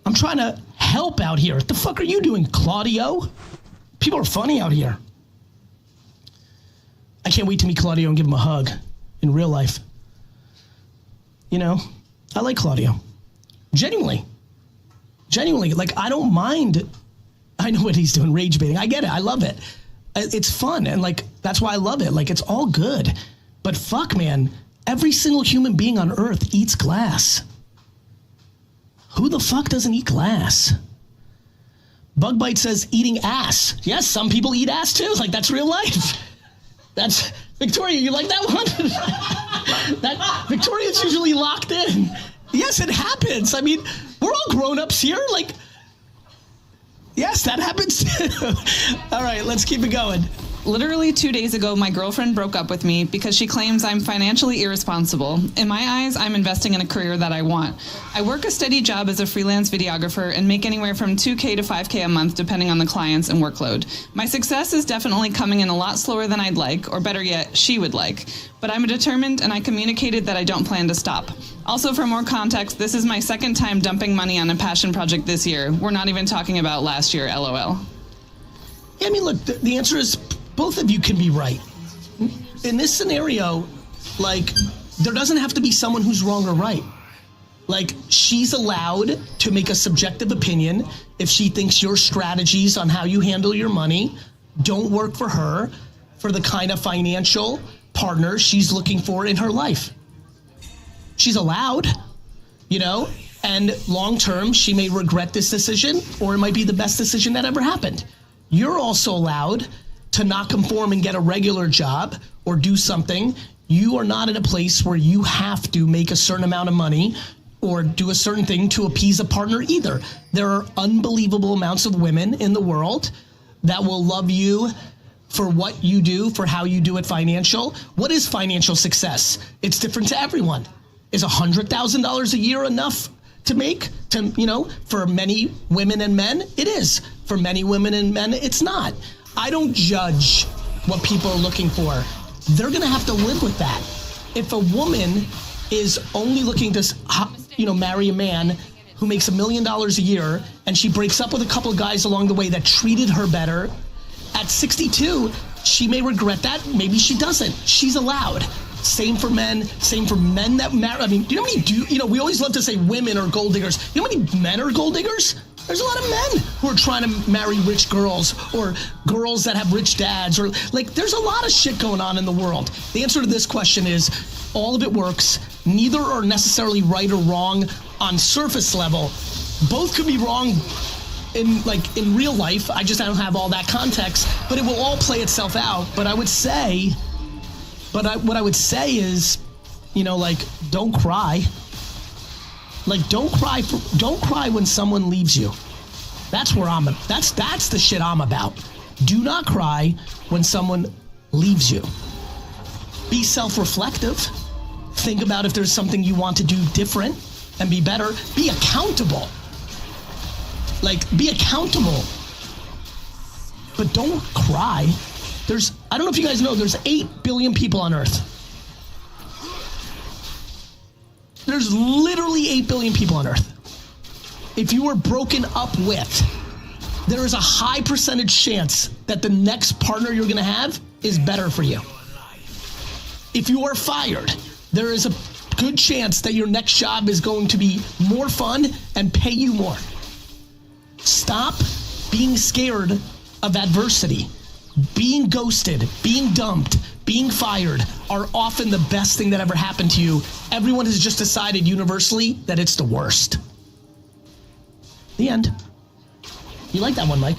I'm trying to help out here. What the fuck are you doing, Claudio? People are funny out here. I can't wait to meet Claudio and give him a hug in real life. You know, I like Claudio. Genuinely, like, I don't mind. I know what he's doing, rage baiting. I get it. I love it. It's fun. And like, that's why I love it. Like, it's all good. But fuck, man, every single human being on earth eats glass. Who the fuck doesn't eat glass? Bugbite says eating ass. Yes, some people eat ass too. Like, that's real life. That's Victoria. You like that one? Victoria's usually locked in. Yes, it happens. I mean, we're all grown-ups here. Like, yes, that happens too. All right, let's keep it going. Literally 2 days ago, my girlfriend broke up with me because she claims I'm financially irresponsible. In my eyes, I'm investing in a career that I want. I work a steady job as a freelance videographer and make anywhere from $2K to $5K a month depending on the clients and workload. My success is definitely coming in a lot slower than I'd like, or better yet, she would like. But I'm determined and I communicated that I don't plan to stop. Also, for more context, this is my second time dumping money on a passion project this year. We're not even talking about last year, LOL. Yeah, I mean, look, the answer is both of you can be right. In this scenario, like, there doesn't have to be someone who's wrong or right. Like, she's allowed to make a subjective opinion if she thinks your strategies on how you handle your money don't work for her, for the kind of financial partner she's looking for in her life. She's allowed, you know, and long term, she may regret this decision, or it might be the best decision that ever happened. You're also allowed to not conform and get a regular job or do something. You are not in a place where you have to make a certain amount of money or do a certain thing to appease a partner either. There are unbelievable amounts of women in the world that will love you for what you do, for how you do it financial. What is financial success? It's different to everyone. Is $100,000 a year enough to make? To, you know, for many women and men, it is. For many women and men, it's not. I don't judge what people are looking for. They're going to have to live with that. If a woman is only looking to, you know, marry a man who makes $1 million a year and she breaks up with a couple of guys along the way that treated her better, at 62, she may regret that. Maybe she doesn't. She's allowed. Same for men. Same for men that marry. I mean, do you know how many you know, we always love to say women are gold diggers. You know how many men are gold diggers? There's a lot of men who are trying to marry rich girls or girls that have rich dads, or like, there's a lot of shit going on in the world. The answer to this question is all of it works. Neither are necessarily right or wrong on surface level. Both could be wrong in real life. I don't have all that context, but it will all play itself out. But I would say, what I would say is, you know, like, don't cry. Like, don't cry when someone leaves you. That's where that's the shit I'm about. Do not cry when someone leaves you. Be self-reflective. Think about if there's something you want to do different and be better. Be accountable. Like, be accountable. But don't cry. I don't know if you guys know, there's 8 billion people on Earth. There's literally 8 billion people on Earth. If you were broken up with, there is a high percentage chance that the next partner you're going to have is better for you. If you are fired, there is a good chance that your next job is going to be more fun and pay you more. Stop being scared of adversity. Being ghosted, being dumped, being fired are often the best thing that ever happened to you. Everyone has just decided universally that it's the worst. The end. You like that one, Mike?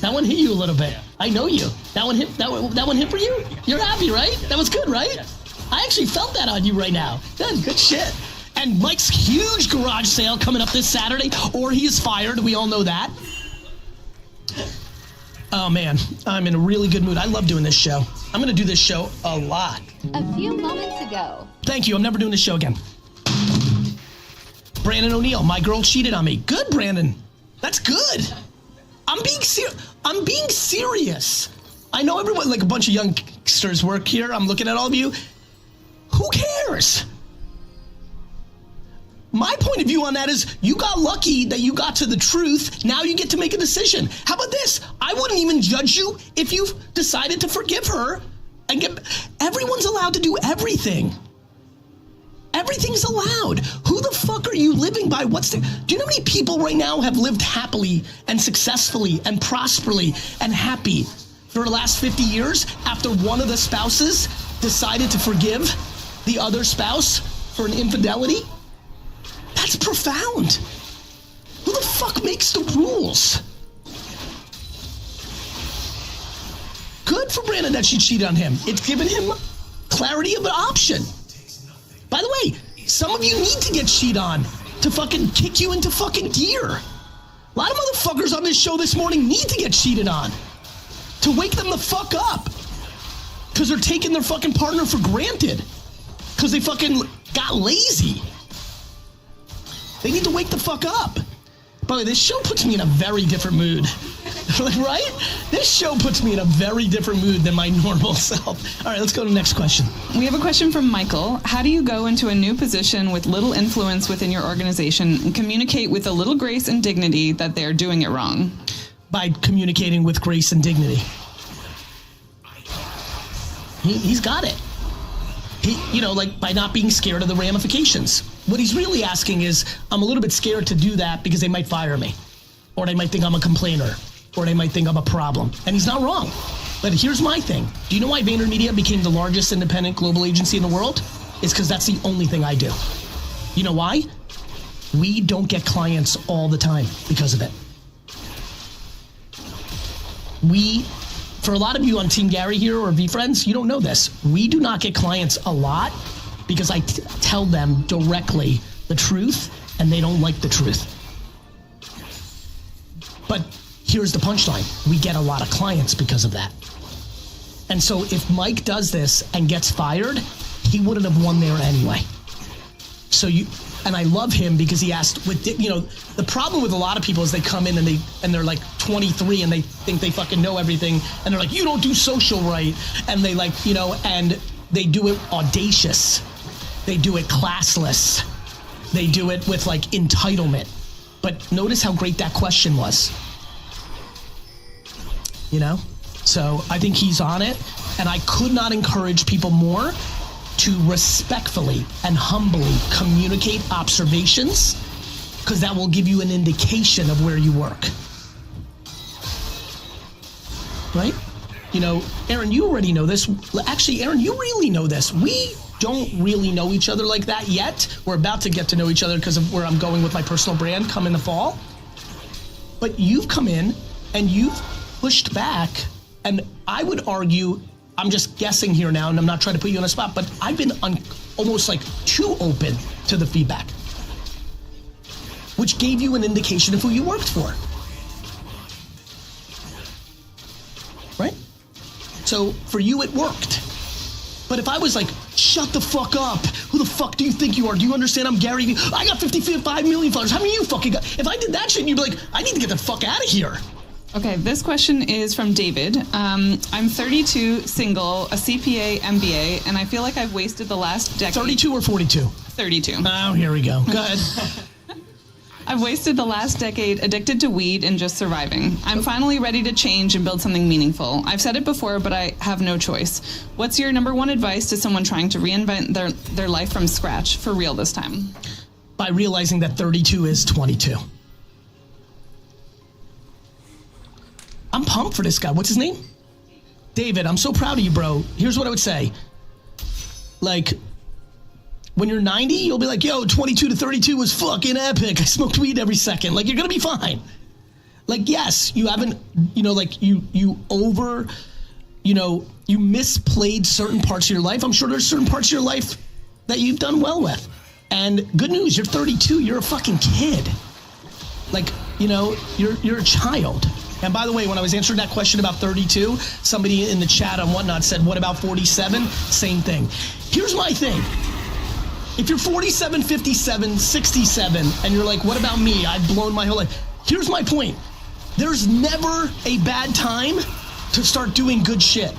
That one hit you a little bit. I know you. That one hit for you? You're happy, right? That was good, right? I actually felt that on you right now. Good shit. And Mike's huge garage sale coming up this Saturday, or he is fired. We all know that. Oh, man, I'm in a really good mood. I love doing this show. I'm going to do this show a lot. A few moments ago. Thank you. I'm never doing this show again. Brandon O'Neill, my girl cheated on me. Good, Brandon. That's good. I'm being serious. I know everyone, like a bunch of youngsters work here. I'm looking at all of you. Who cares? My point of view on that is you got lucky that you got to the truth. Now you get to make a decision. How about this? I wouldn't even judge you if you decided to forgive her and everyone's allowed to do everything. Everything's allowed. Who the fuck are you living by? Do you know how many people right now have lived happily and successfully and prosperly and happy for the last 50 years after one of the spouses decided to forgive the other spouse for an infidelity? That's profound. Who the fuck makes the rules? Good for Brandon that she cheated on him. It's given him clarity of an option. By the way, some of you need to get cheated on to fucking kick you into fucking gear. A lot of motherfuckers on this show this morning need to get cheated on to wake them the fuck up. Because they're taking their fucking partner for granted. Because they fucking got lazy. They need to wake the fuck up. By the way, this show puts me in a very different mood. Right? This show puts me in a very different mood than my normal self. All right, let's go to the next question. We have a question from Michael. How do you go into a new position with little influence within your organization and communicate with a little grace and dignity that they're doing it wrong? By communicating with grace and dignity. He's got it. By not being scared of the ramifications. What he's really asking is, I'm a little bit scared to do that because they might fire me. Or they might think I'm a complainer. Or they might think I'm a problem. And he's not wrong. But here's my thing. Do you know why VaynerMedia became the largest independent global agency in the world? It's because that's the only thing I do. You know why? We don't get clients all the time because of it. For a lot of you on Team Gary here or V-Friends, you don't know this. We do not get clients a lot because I tell them directly the truth and they don't like the truth. But here's the punchline. We get a lot of clients because of that. And so if Mike does this and gets fired, he wouldn't have won there anyway. And I love him because he asked, the problem with a lot of people is they come in and they're like 23 and they think they fucking know everything. And they're like, you don't do social right. And they and they do it audacious. They do it classless. They do it with entitlement. But notice how great that question was. So I think he's on it. And I could not encourage people more to respectfully and humbly communicate observations, because that will give you an indication of where you work. Right? Aaron, you already know this. Actually, Aaron, you really know this. We don't really know each other like that yet. We're about to get to know each other because of where I'm going with my personal brand come in the fall. But you've come in and you've pushed back, and I would argue, I'm just guessing here now, and I'm not trying to put you on the spot, but I've been almost too open to the feedback, which gave you an indication of who you worked for. Right? So for you, it worked. But if I was shut the fuck up, who the fuck do you think you are? Do you understand I'm Gary Vee? I got 55 million followers. How many you fucking got? If I did that shit, you'd be like, I need to get the fuck out of here. Okay, this question is from David. I'm 32, single, a CPA, MBA, and I feel like I've wasted the last decade. 32 or 42? 32. Oh, here we go. Go ahead. I've wasted the last decade addicted to weed and just surviving. I'm finally ready to change and build something meaningful. I've said it before, but I have no choice. What's your number one advice to someone trying to reinvent their life from scratch, for real this time? By realizing that 32 is 22. I'm pumped for this guy. What's his name? David, I'm so proud of you, bro. Here's what I would say. When you're 90, you'll be like, yo, 22 to 32 was fucking epic. I smoked weed every second. You're going to be fine. Yes, you haven't, you misplayed certain parts of your life. I'm sure there's certain parts of your life that you've done well with. And good news, you're 32. You're a fucking kid. You're a child. And by the way, when I was answering that question about 32, somebody in the chat and whatnot said, what about 47? Same thing. Here's my thing. If you're 47, 57, 67, and you're like, what about me? I've blown my whole life. Here's my point. There's never a bad time to start doing good shit.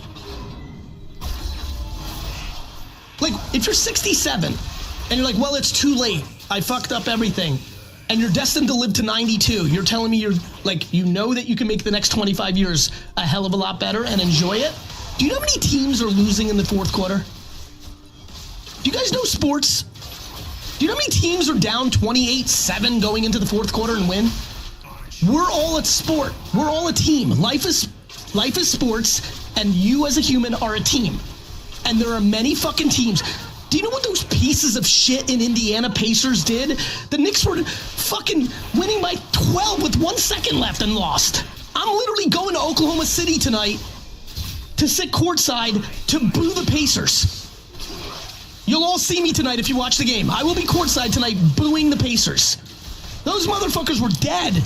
If you're 67, and you're like, well, it's too late. I fucked up everything. And you're destined to live to 92. You're telling me you know that you can make the next 25 years a hell of a lot better and enjoy it? Do you know how many teams are losing in the fourth quarter? Do you guys know sports? Do you know how many teams are down 28-7 going into the fourth quarter and win? We're all at sport. We're all a team. Life is sports, and you as a human are a team. And there are many fucking teams. Do you know what those pieces of shit in Indiana Pacers did? The Knicks were fucking winning by 12 with 1 second left and lost. I'm literally going to Oklahoma City tonight to sit courtside to boo the Pacers. You'll all see me tonight if you watch the game. I will be courtside tonight booing the Pacers. Those motherfuckers were dead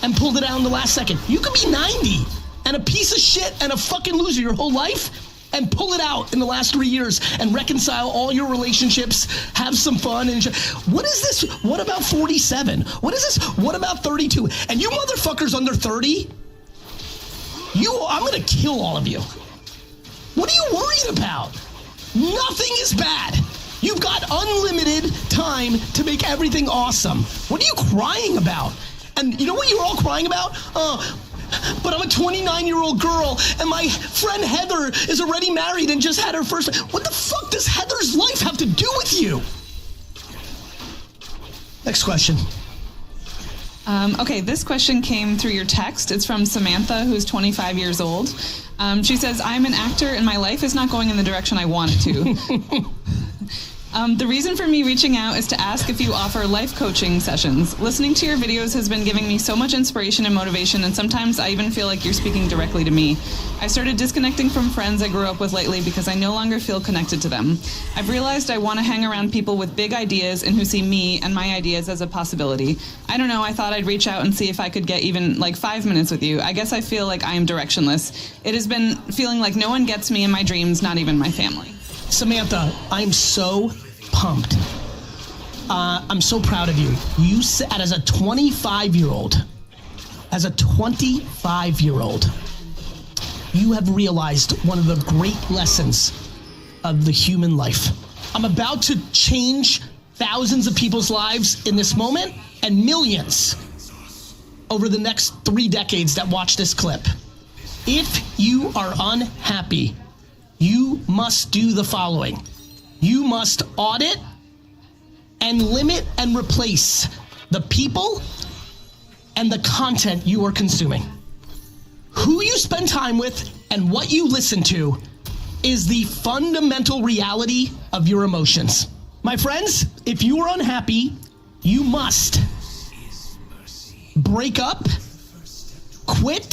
and pulled it out in the last second. You could be 90 and a piece of shit and a fucking loser your whole life and pull it out in the last 3 years and reconcile all your relationships, have some fun. And what is this? What about 47? What is this? What about 32? And you motherfuckers under 30, I'm going to kill all of you. What are you worried about? Nothing is bad. You've got unlimited time to make everything awesome. What are you crying about? And you know what you're all crying about? But I'm a 29-year-old girl, and my friend Heather is already married and just had her first... What the fuck does Heather's life have to do with you? Next question. Okay, this question came through your text. It's from Samantha, who's 25 years old. She says, I'm an actor, and my life is not going in the direction I want it to. The reason for me reaching out is to ask if you offer life coaching sessions. Listening to your videos has been giving me so much inspiration and motivation, and sometimes I even feel like you're speaking directly to me. I started disconnecting from friends I grew up with lately because I no longer feel connected to them. I've realized I want to hang around people with big ideas and who see me and my ideas as a possibility. I don't know, I thought I'd reach out and see if I could get even like 5 minutes with you. I guess I feel like I am directionless. It has been feeling like no one gets me in my dreams, not even my family. Samantha, I'm so pumped. I'm so proud of you. You said, as a 25-year-old, you have realized one of the great lessons of the human life. I'm about to change thousands of people's lives in this moment and millions over the next 3 decades that watch this clip. If you are unhappy, you must do the following. You must audit and limit and replace the people and the content you are consuming. Who you spend time with and what you listen to is the fundamental reality of your emotions. My friends, if you are unhappy, you must break up, quit,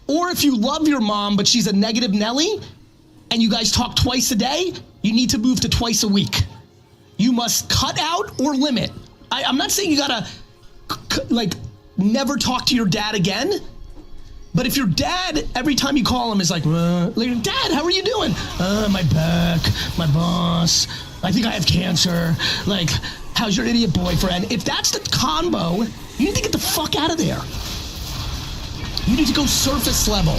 or if you love your mom but she's a negative Nelly and you guys talk twice a day, you need to move to twice a week. You must cut out or limit. I'm not saying you gotta never talk to your dad again, but if your dad, every time you call him, is like, Dad, how are you doing? My back, my boss, I think I have cancer. Like, how's your idiot boyfriend? If that's the combo, you need to get the fuck out of there. You need to go surface level.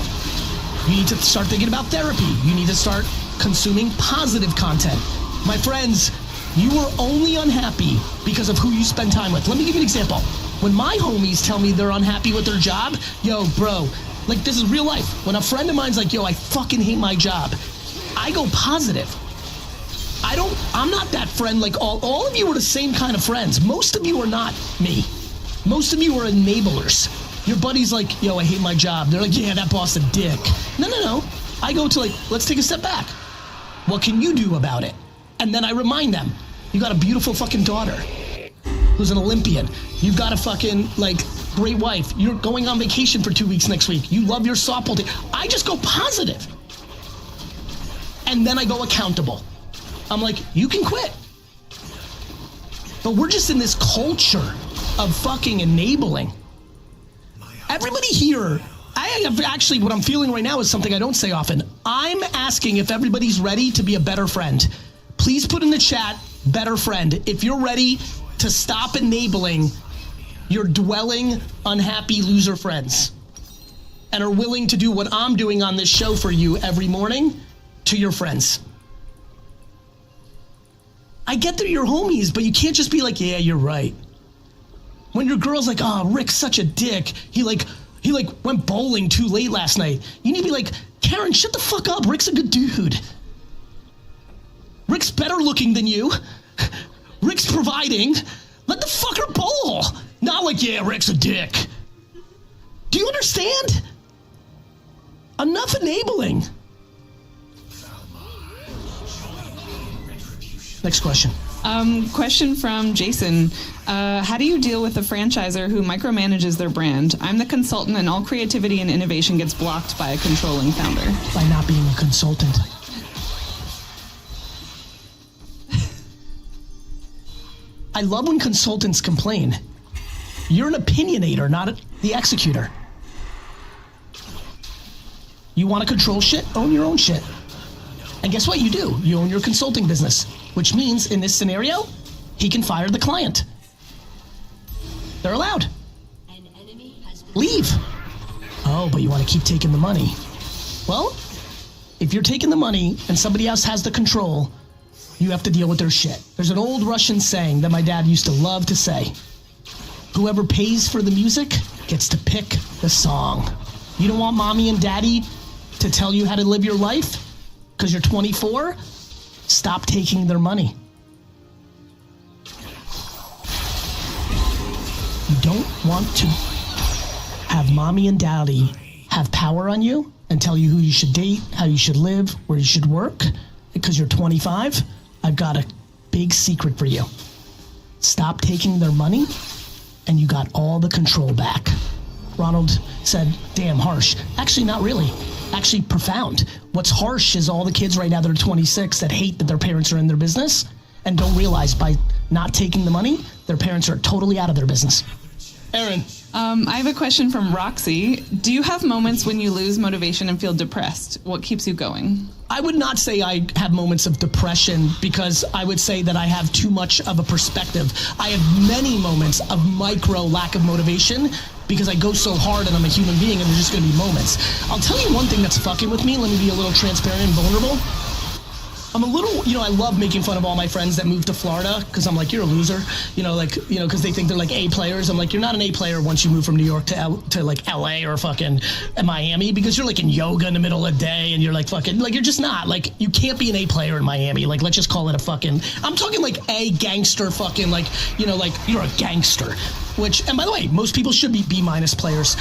You need to start thinking about therapy. You need to start consuming positive content. My friends, you are only unhappy because of who you spend time with. Let me give you an example. When my homies tell me they're unhappy with their job, yo, bro, like this is real life. When a friend of mine's like, yo, I fucking hate my job, I go positive. I'm not that friend like all of you are the same kind of friends. Most of you are not me. Most of you are enablers. Your buddy's like, yo, I hate my job. They're like, yeah, that boss a dick. No. I go to let's take a step back. What can you do about it? And then I remind them, you got a beautiful fucking daughter who's an Olympian. You've got a fucking, great wife. You're going on vacation for 2 weeks next week. You love your softball team. I just go positive. And then I go accountable. I'm like, you can quit. But we're just in this culture of fucking enabling. Everybody here, what I'm feeling right now is something I don't say often. I'm asking if everybody's ready to be a better friend. Please put in the chat, better friend. If you're ready to stop enabling your dwelling, unhappy loser friends and are willing to do what I'm doing on this show for you every morning to your friends. I get they're your homies, but you can't just be like, yeah, you're right. When your girl's like, oh, Rick's such a dick. He went bowling too late last night. You need to be like, Karen, shut the fuck up. Rick's a good dude. Rick's better looking than you. Rick's providing. Let the fucker bowl. Not like, yeah, Rick's a dick. Do you understand? Enough enabling. Next question. Question from Jason. How do you deal with a franchiser who micromanages their brand? I'm the consultant and all creativity and innovation gets blocked by a controlling founder. By not being a consultant. I love when consultants complain. You're an opinionator, not the executor. You want to control shit? Own your own shit. And guess what you do? You own your consulting business, which means in this scenario, he can fire the client. They're allowed. Leave. Oh, but you want to keep taking the money. Well, if you're taking the money and somebody else has the control, you have to deal with their shit. There's an old Russian saying that my dad used to love to say. Whoever pays for the music gets to pick the song. You don't want mommy and daddy to tell you how to live your life because you're 24? Stop taking their money. You don't want to have mommy and daddy have power on you and tell you who you should date, how you should live, where you should work because you're 25. I've got a big secret for you. Stop taking their money and you got all the control back. Ronald said, damn harsh. Actually, not really. Actually, profound. What's harsh is all the kids right now that are 26 that hate that their parents are in their business and don't realize by not taking the money, their parents are totally out of their business. Aaron. I have a question from Roxy. Do you have moments when you lose motivation and feel depressed? What keeps you going? I would not say I have moments of depression because I would say that I have too much of a perspective. I have many moments of micro lack of motivation because I go so hard and I'm a human being and there's just going to be moments. I'll tell you one thing that's fucking with me. Let me be a little transparent and vulnerable. I'm a little, I love making fun of all my friends that moved to Florida because I'm like, you're a loser, because they think they're like A players. I'm like, you're not an A player once you move from New York to like LA or fucking Miami because you're like in yoga in the middle of the day and you're like fucking, like, you're just not. Like, you can't be an A player in Miami. Like, let's just call it a fucking, I'm talking like a gangster fucking, like, like you're a gangster. Which, and by the way, most people should be B- players.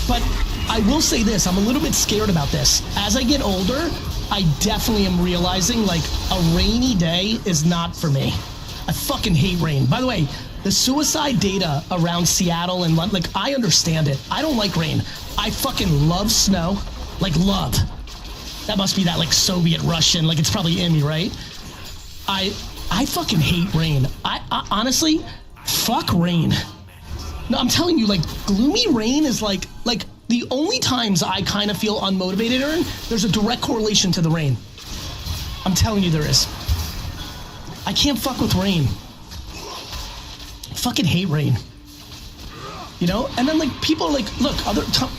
But I will say this, I'm a little bit scared about this. As I get older, I definitely am realizing, like, a rainy day is not for me. I fucking hate rain. By the way, the suicide data around Seattle and London, like, I understand it. I don't like rain. I fucking love snow. Like, love. That must be that, like, Soviet Russian, like, it's probably in me, right? I fucking hate rain. I honestly, fuck rain. No, I'm telling you, like, gloomy rain is like the only times I kind of feel unmotivated, Aaron, there's a direct correlation to the rain. I'm telling you there is. I can't fuck with rain. I fucking hate rain. And then, like, people are like, look,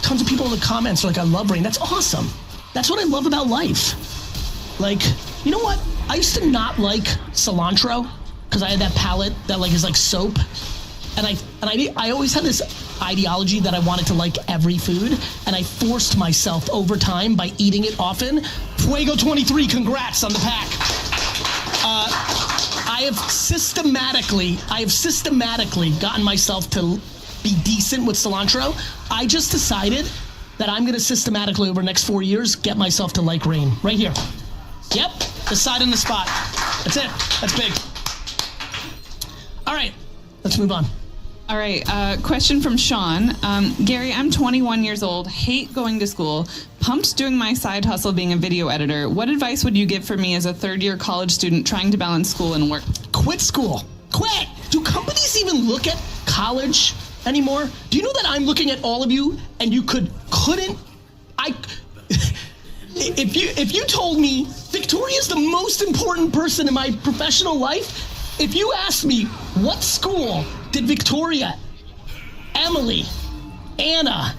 tons of people in the comments are like, I love rain. That's awesome. That's what I love about life. Like, you know what? I used to not like cilantro because I had that palate that, like, is like soap. And I always had this ideology that I wanted to like every food, and I forced myself over time by eating it often. Fuego 23, congrats on the pack. I have systematically gotten myself to be decent with cilantro. I just decided that I'm going to systematically over the next 4 years get myself to like rain. Right here. Yep, decide on the spot. That's it. That's big. All right, let's move on. All right, question from Sean. Gary, I'm 21 years old, hate going to school, pumped doing my side hustle being a video editor. What advice would you give for me as a third-year college student trying to balance school and work? Quit school. Quit! Do companies even look at college anymore? Do you know that I'm looking at all of you and you couldn't? If you told me Victoria's the most important person in my professional life, if you asked me what school did Victoria, Emily, Anna,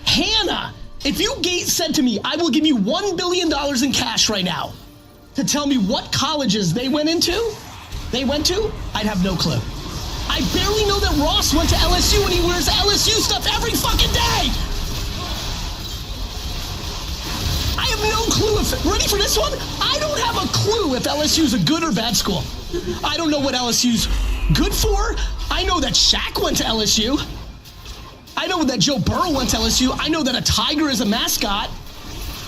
Hannah, if you said to me, I will give you $1 billion in cash right now to tell me what colleges they went to, I'd have no clue. I barely know that Ross went to LSU and he wears LSU stuff every fucking day. I have no clue ready for this one? I don't have a clue if LSU is a good or bad school. I don't know what LSU's good for. I know that Shaq went to LSU. I know that Joe Burrow went to LSU. I know that a tiger is a mascot.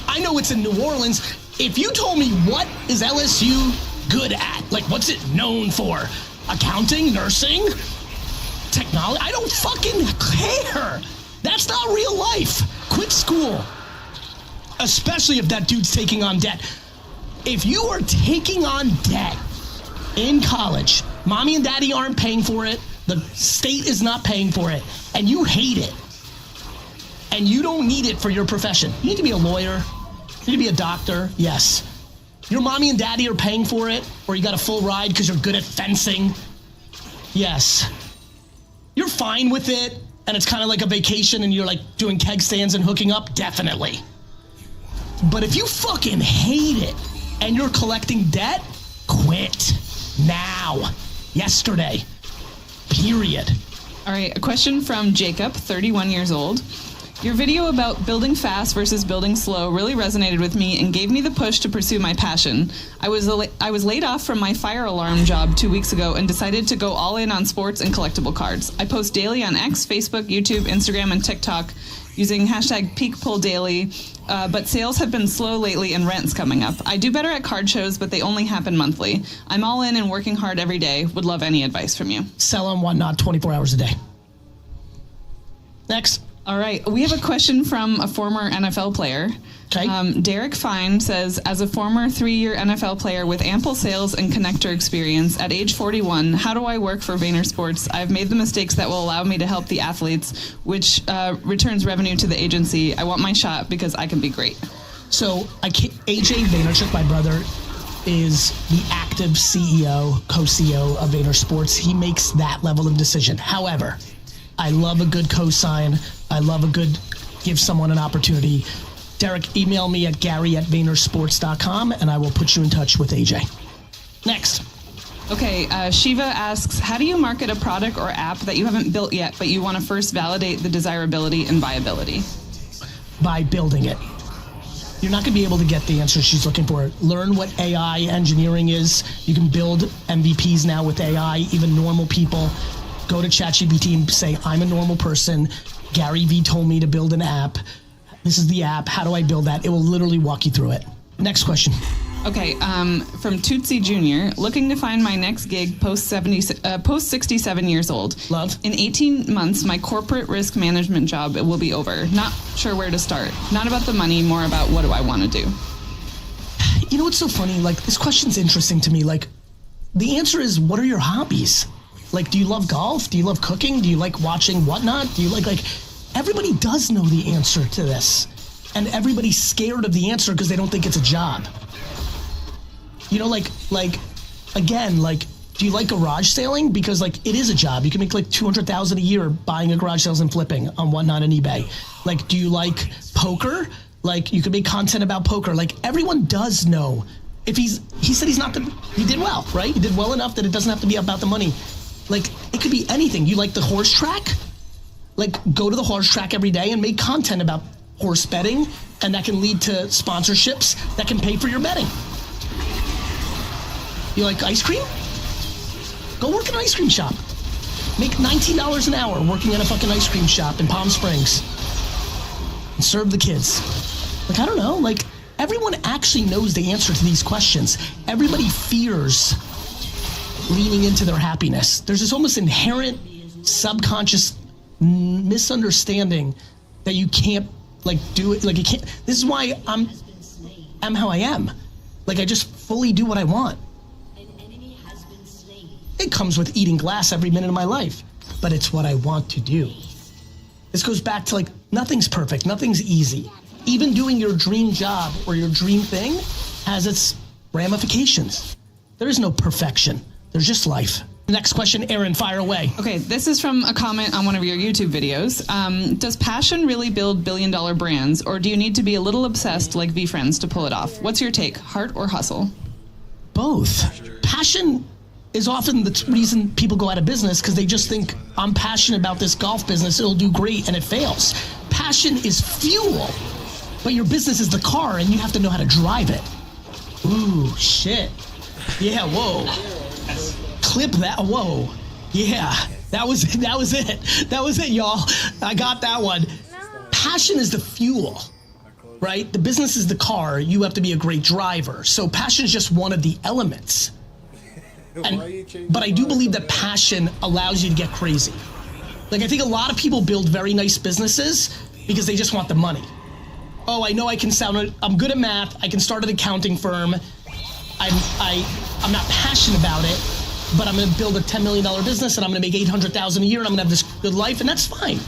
I know it's in New Orleans. If you told me what is LSU good at, like what's it known for? Accounting, nursing, technology? I don't fucking care. That's not real life. Quit school. Especially if that dude's taking on debt. If you are taking on debt in college, mommy and daddy aren't paying for it, the state is not paying for it, and you hate it, and you don't need it for your profession. You need to be a lawyer, You need to be a doctor? Yes. Your mommy and daddy are paying for it, or you got a full ride because you're good at fencing? Yes. You're fine with it, and it's kind of like a vacation and you're like doing keg stands and hooking up? Definitely. But if you fucking hate it and you're collecting debt, quit. Now. Yesterday. Period. All right, a question from Jacob, 31 years old. Your video about building fast versus building slow really resonated with me and gave me the push to pursue my passion. I was laid off from my fire alarm job 2 weeks ago and decided to go all in on sports and collectible cards. I post daily on X, Facebook, YouTube, Instagram, and TikTok using hashtag #PeakPullDaily, but sales have been slow lately and rent's coming up. I do better at card shows, but they only happen monthly. I'm all in and working hard every day. Would love any advice from you. Sell on whatnot 24 hours a day. Next. All right. We have a question from a former NFL player. Okay. Derek Fine says, as a former 3-year NFL player with ample sales and connector experience, at age 41, how do I work for Vayner Sports? I've made the mistakes that will allow me to help the athletes, which returns revenue to the agency. I want my shot because I can be great. So AJ Vaynerchuk, my brother, is the active CEO, co-CEO of Vayner Sports. He makes that level of decision. However, I love a good cosign. I love a good give someone an opportunity. Derek, email me at gary@vaynersports.com and I will put you in touch with AJ. Next. Okay, Shiva asks, how do you market a product or app that you haven't built yet, but you want to first validate the desirability and viability? By building it. You're not going to be able to get the answer she's looking for. Learn what AI engineering is. You can build MVPs now with AI, even normal people. Go to ChatGPT and say, I'm a normal person. Gary V told me to build an app. This is the app. How do I build that? It will literally walk you through it. Next question. Okay, from Tootsie Jr., looking to find my next gig post 67 years old. Love. In 18 months, my corporate risk management job will be over. Not sure where to start. Not about the money, more about what do I want to do. You know what's so funny? Like, this question's interesting to me. Like, the answer is, what are your hobbies? Like, do you love golf? Do you love cooking? Do you like watching whatnot? Do you like, everybody does know the answer to this. And everybody's scared of the answer because they don't think it's a job. You know, again, do you like garage sailing? Because, it is a job. You can make, $200,000 a year buying a garage sales and flipping on whatnot and eBay. Do you like poker? You can make content about poker. Everyone does know. If he said he did well, right? He did well enough that it doesn't have to be about the money. It could be anything. You like the horse track? Go to the horse track every day and make content about horse betting, and that can lead to sponsorships that can pay for your betting. You like ice cream? Go work in an ice cream shop. Make $19 an hour working in a fucking ice cream shop in Palm Springs. And serve the kids. I don't know. Everyone actually knows the answer to these questions. Everybody fears leaning into their happiness. There's this almost inherent subconscious misunderstanding that you can't do it. You can't. This is why I'm how I am. I just fully do what I want. It comes with eating glass every minute of my life, but it's what I want to do. This goes back to nothing's perfect, nothing's easy. Even doing your dream job or your dream thing has its ramifications. There is no perfection. There's just life. Next question, Aaron, fire away. Okay, this is from a comment on one of your YouTube videos. Does passion really build billion-dollar brands, or do you need to be a little obsessed like VFriends to pull it off? What's your take, heart or hustle? Both. Passion is often the reason people go out of business because they just think, I'm passionate about this golf business, it'll do great, and it fails. Passion is fuel, but your business is the car, and you have to know how to drive it. Ooh, shit. Yeah, whoa. Clip that. Whoa. Yeah, that was it. That was it, y'all. I got that one. Passion is the fuel, right? The business is the car. You have to be a great driver. So passion is just one of the elements. But I do believe that passion allows you to get crazy. I think a lot of people build very nice businesses because they just want the money. Oh, I know I'm good at math. I can start an accounting firm. I'm not passionate about it, but I'm going to build a $10 million business and I'm going to make $800,000 a year and I'm going to have this good life, and that's fine.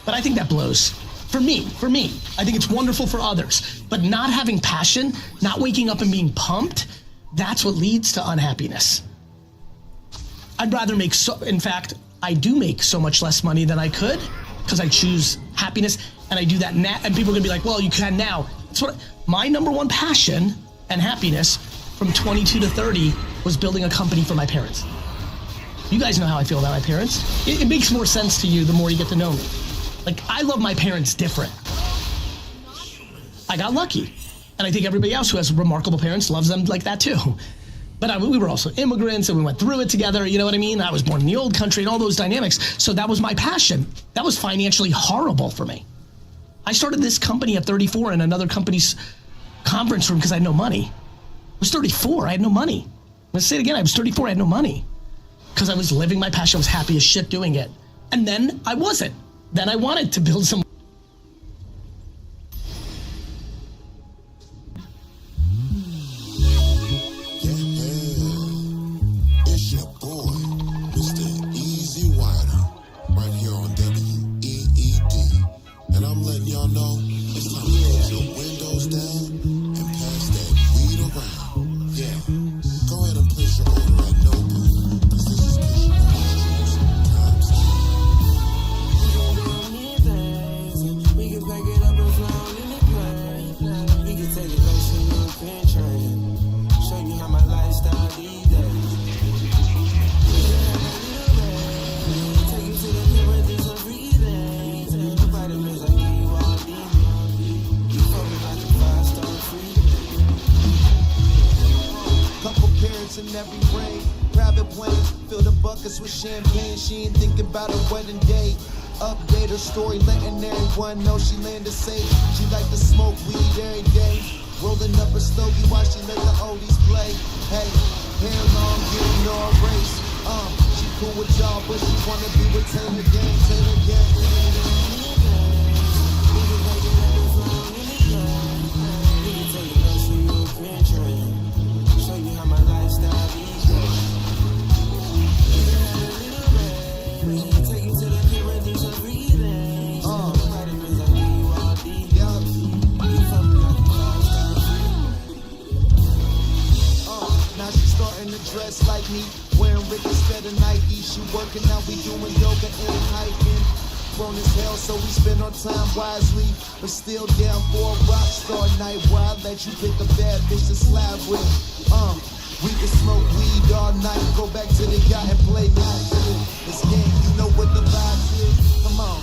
But I think that blows. For me, I think it's wonderful for others. But not having passion, not waking up and being pumped, that's what leads to unhappiness. I'd rather make in fact, I do make so much less money than I could because I choose happiness, and I do that now. And people are gonna be like, well, you can now. That's what my number one passion and happiness from 22 to 30 was building a company for my parents. You guys know how I feel about my parents. It makes more sense to you the more you get to know me. Like, I love my parents different. I got lucky. And I think everybody else who has remarkable parents loves them like that too. But we were also immigrants and we went through it together, you know what I mean? I was born in the old country and all those dynamics. So that was my passion. That was financially horrible for me. I started this company at 34 in another company's conference room because I had no money. I was 34, I had no money. Let's say it again, I was 34, I had no money. Because I was living my passion, I was happy as shit doing it. And then I wasn't. Then I wanted to build some. It's your boy, Mr. Easy Wider, right here on WEED. And I'm letting y'all know it's time to close your windows down and pass that weed around. Yeah, go ahead and place your order at no point, because this is pushing times. We can pack it up and fly in the plane. We can take it back to the European train. Show you how my lifestyle these days. Take you to the mirror, do some breathing. The vitamins I give you all these. You fuck me like a 5-star free. Couple parents in every rain. Private plane, fill the buckets with champagne. She ain't thinking about a wedding day. Update her story, letting everyone know she landed safe. She like to smoke weed every day. Rolling up a stogie while she let the oldies play. Hey, hair long, getting no race. She cool with y'all, but she wanna be with Taylor Gang, Taylor Gang. Show you how my lifestyle these days. Take you to the mirror, do some breathing. Vitamins I give you all these. You fuck me like a 5-star free. Now she's starting to dress like me, wearing Rick instead of Nike. She working out, we doing yoga and hiking. Grown as hell, so we spend our time wisely, but still down for a rock star night where I let you pick a bad bitch to slide with. We can smoke weed all night, go back to the yacht and play nice. This game, you know what the vibe is. Come on.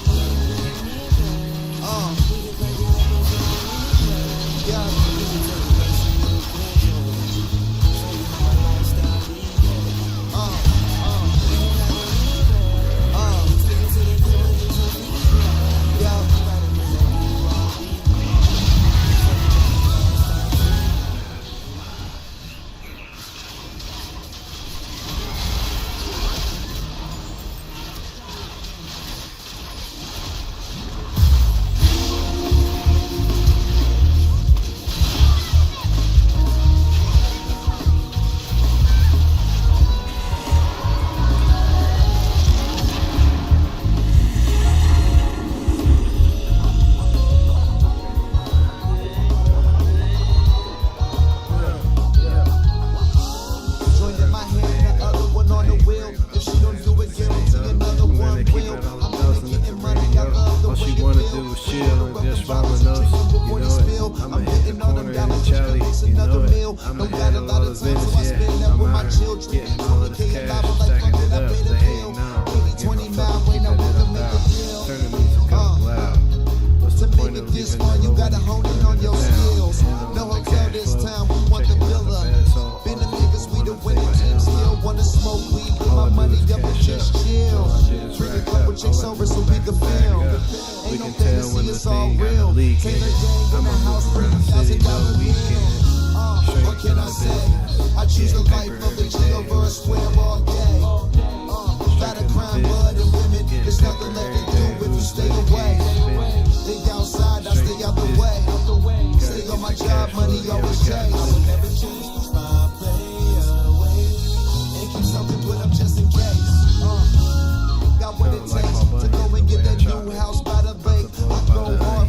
Got what it takes to go and get that new house by the lake. I go hard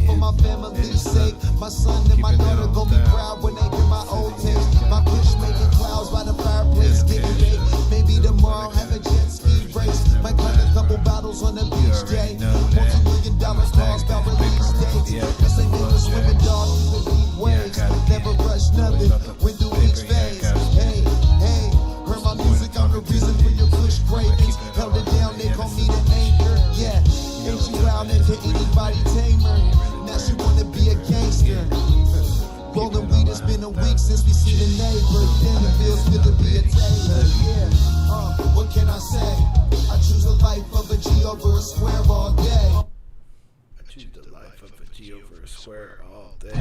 My son and my daughter gon' be proud when they hear my old tapes. My push making clouds by the fireplace, getting baked. Maybe tomorrow have a jet ski race. Might crack a couple bottles on the beach day. $multi-million calls about release dates. Cause they make us swimming dog through the deep waves. Never rush nothing, went through each phase. Hey, hey, heard my music, I'm the reason for your push cravings. Held it down, they call me the anchor. Yeah, ain't you wild into anybody tamer? Now she wanna be a gangster. Rolling weed, it's been a week since we see the neighbor. Damn, it feels good to be a tailor. Yeah, what can I say? I choose the life of a G over a square all day. I choose the life of a G over a square all day.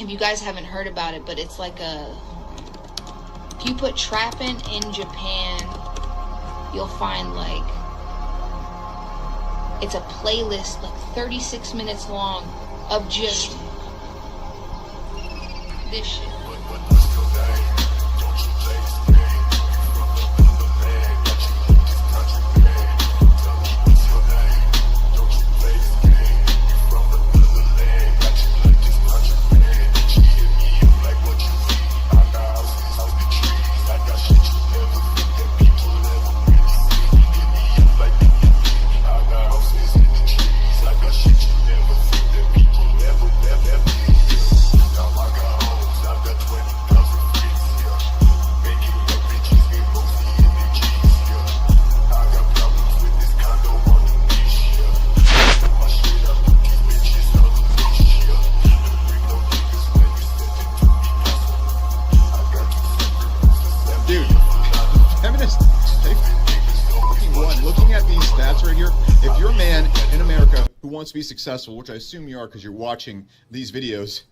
If you guys haven't heard about it, but it's like a, if you put trapping in Japan, you'll find like, it's a playlist like 36 minutes long of just this shit. Wants to be successful, which I assume you are because you're watching these videos,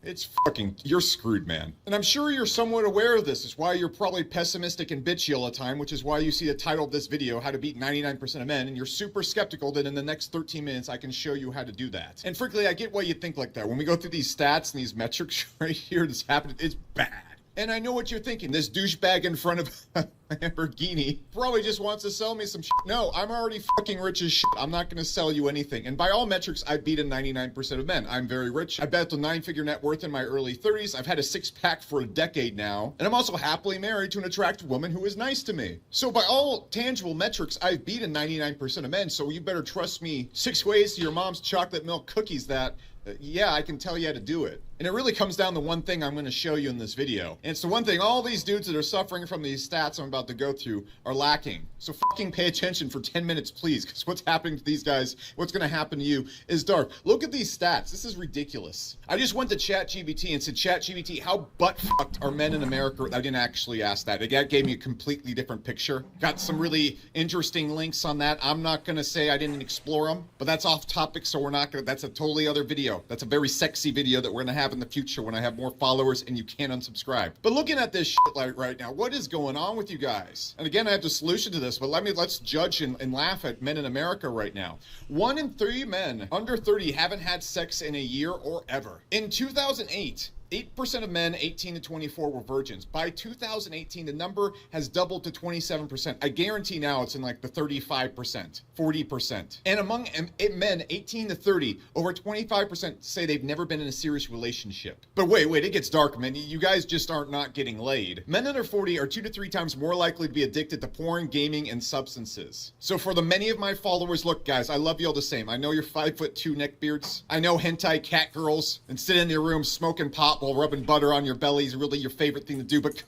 you're screwed, man. And I'm sure you're somewhat aware of this. It's why you're probably pessimistic and bitchy all the time, which is why you see the title of this video, How to Beat 99% of Men, and you're super skeptical that in the next 13 minutes I can show you how to do that. And frankly, I get why you think like that. When we go through these stats and these metrics right here, this happened, it's bad. And I know what you're thinking. This douchebag in front of a Lamborghini probably just wants to sell me some shit. No, I'm already fucking rich as shit. I'm not going to sell you anything. And by all metrics, I've beaten 99% of men. I'm very rich. I bet the 9-figure net worth in my early 30s. I've had a six-pack for a decade now. And I'm also happily married to an attractive woman who is nice to me. So by all tangible metrics, I've beaten 99% of men. So you better trust me 6 ways to your mom's chocolate milk cookies that yeah, I can tell you how to do it. And it really comes down to one thing I'm going to show you in this video. And it's the one thing all these dudes that are suffering from these stats I'm about to go through are lacking. So fucking pay attention for 10 minutes, please, because what's happening to these guys, what's going to happen to you is dark. Look at these stats. This is ridiculous. I just went to ChatGPT and said, ChatGPT, how butt-fucked are men in America? I didn't actually ask that. It gave me a completely different picture. Got some really interesting links on that. I'm not going to say I didn't explore them, but that's off topic, so we're not going to, that's a totally other video. That's a very sexy video that we're going to have in the future when I have more followers and you can't unsubscribe. But looking at this shit like right now, what is going on with you guys? And again, I have the solution to this, but let's judge and laugh at men in America right now. 1 in 3 men under 30 haven't had sex in a year or ever. In 2008, 8% of men 18 to 24 were virgins. By 2018, the number has doubled to 27%. I guarantee now it's in like the 35%, 40%. And among men 18 to 30, over 25% say they've never been in a serious relationship. But wait, it gets dark, man. You guys just aren't not getting laid. Men under 40 are 2 to 3 times more likely to be addicted to porn, gaming, and substances. So for the many of my followers, look, guys, I love you all the same. I know you're 5'2" neckbeards. I know hentai cat girls and sit in your room smoking pot while rubbing butter on your belly is really your favorite thing to do, but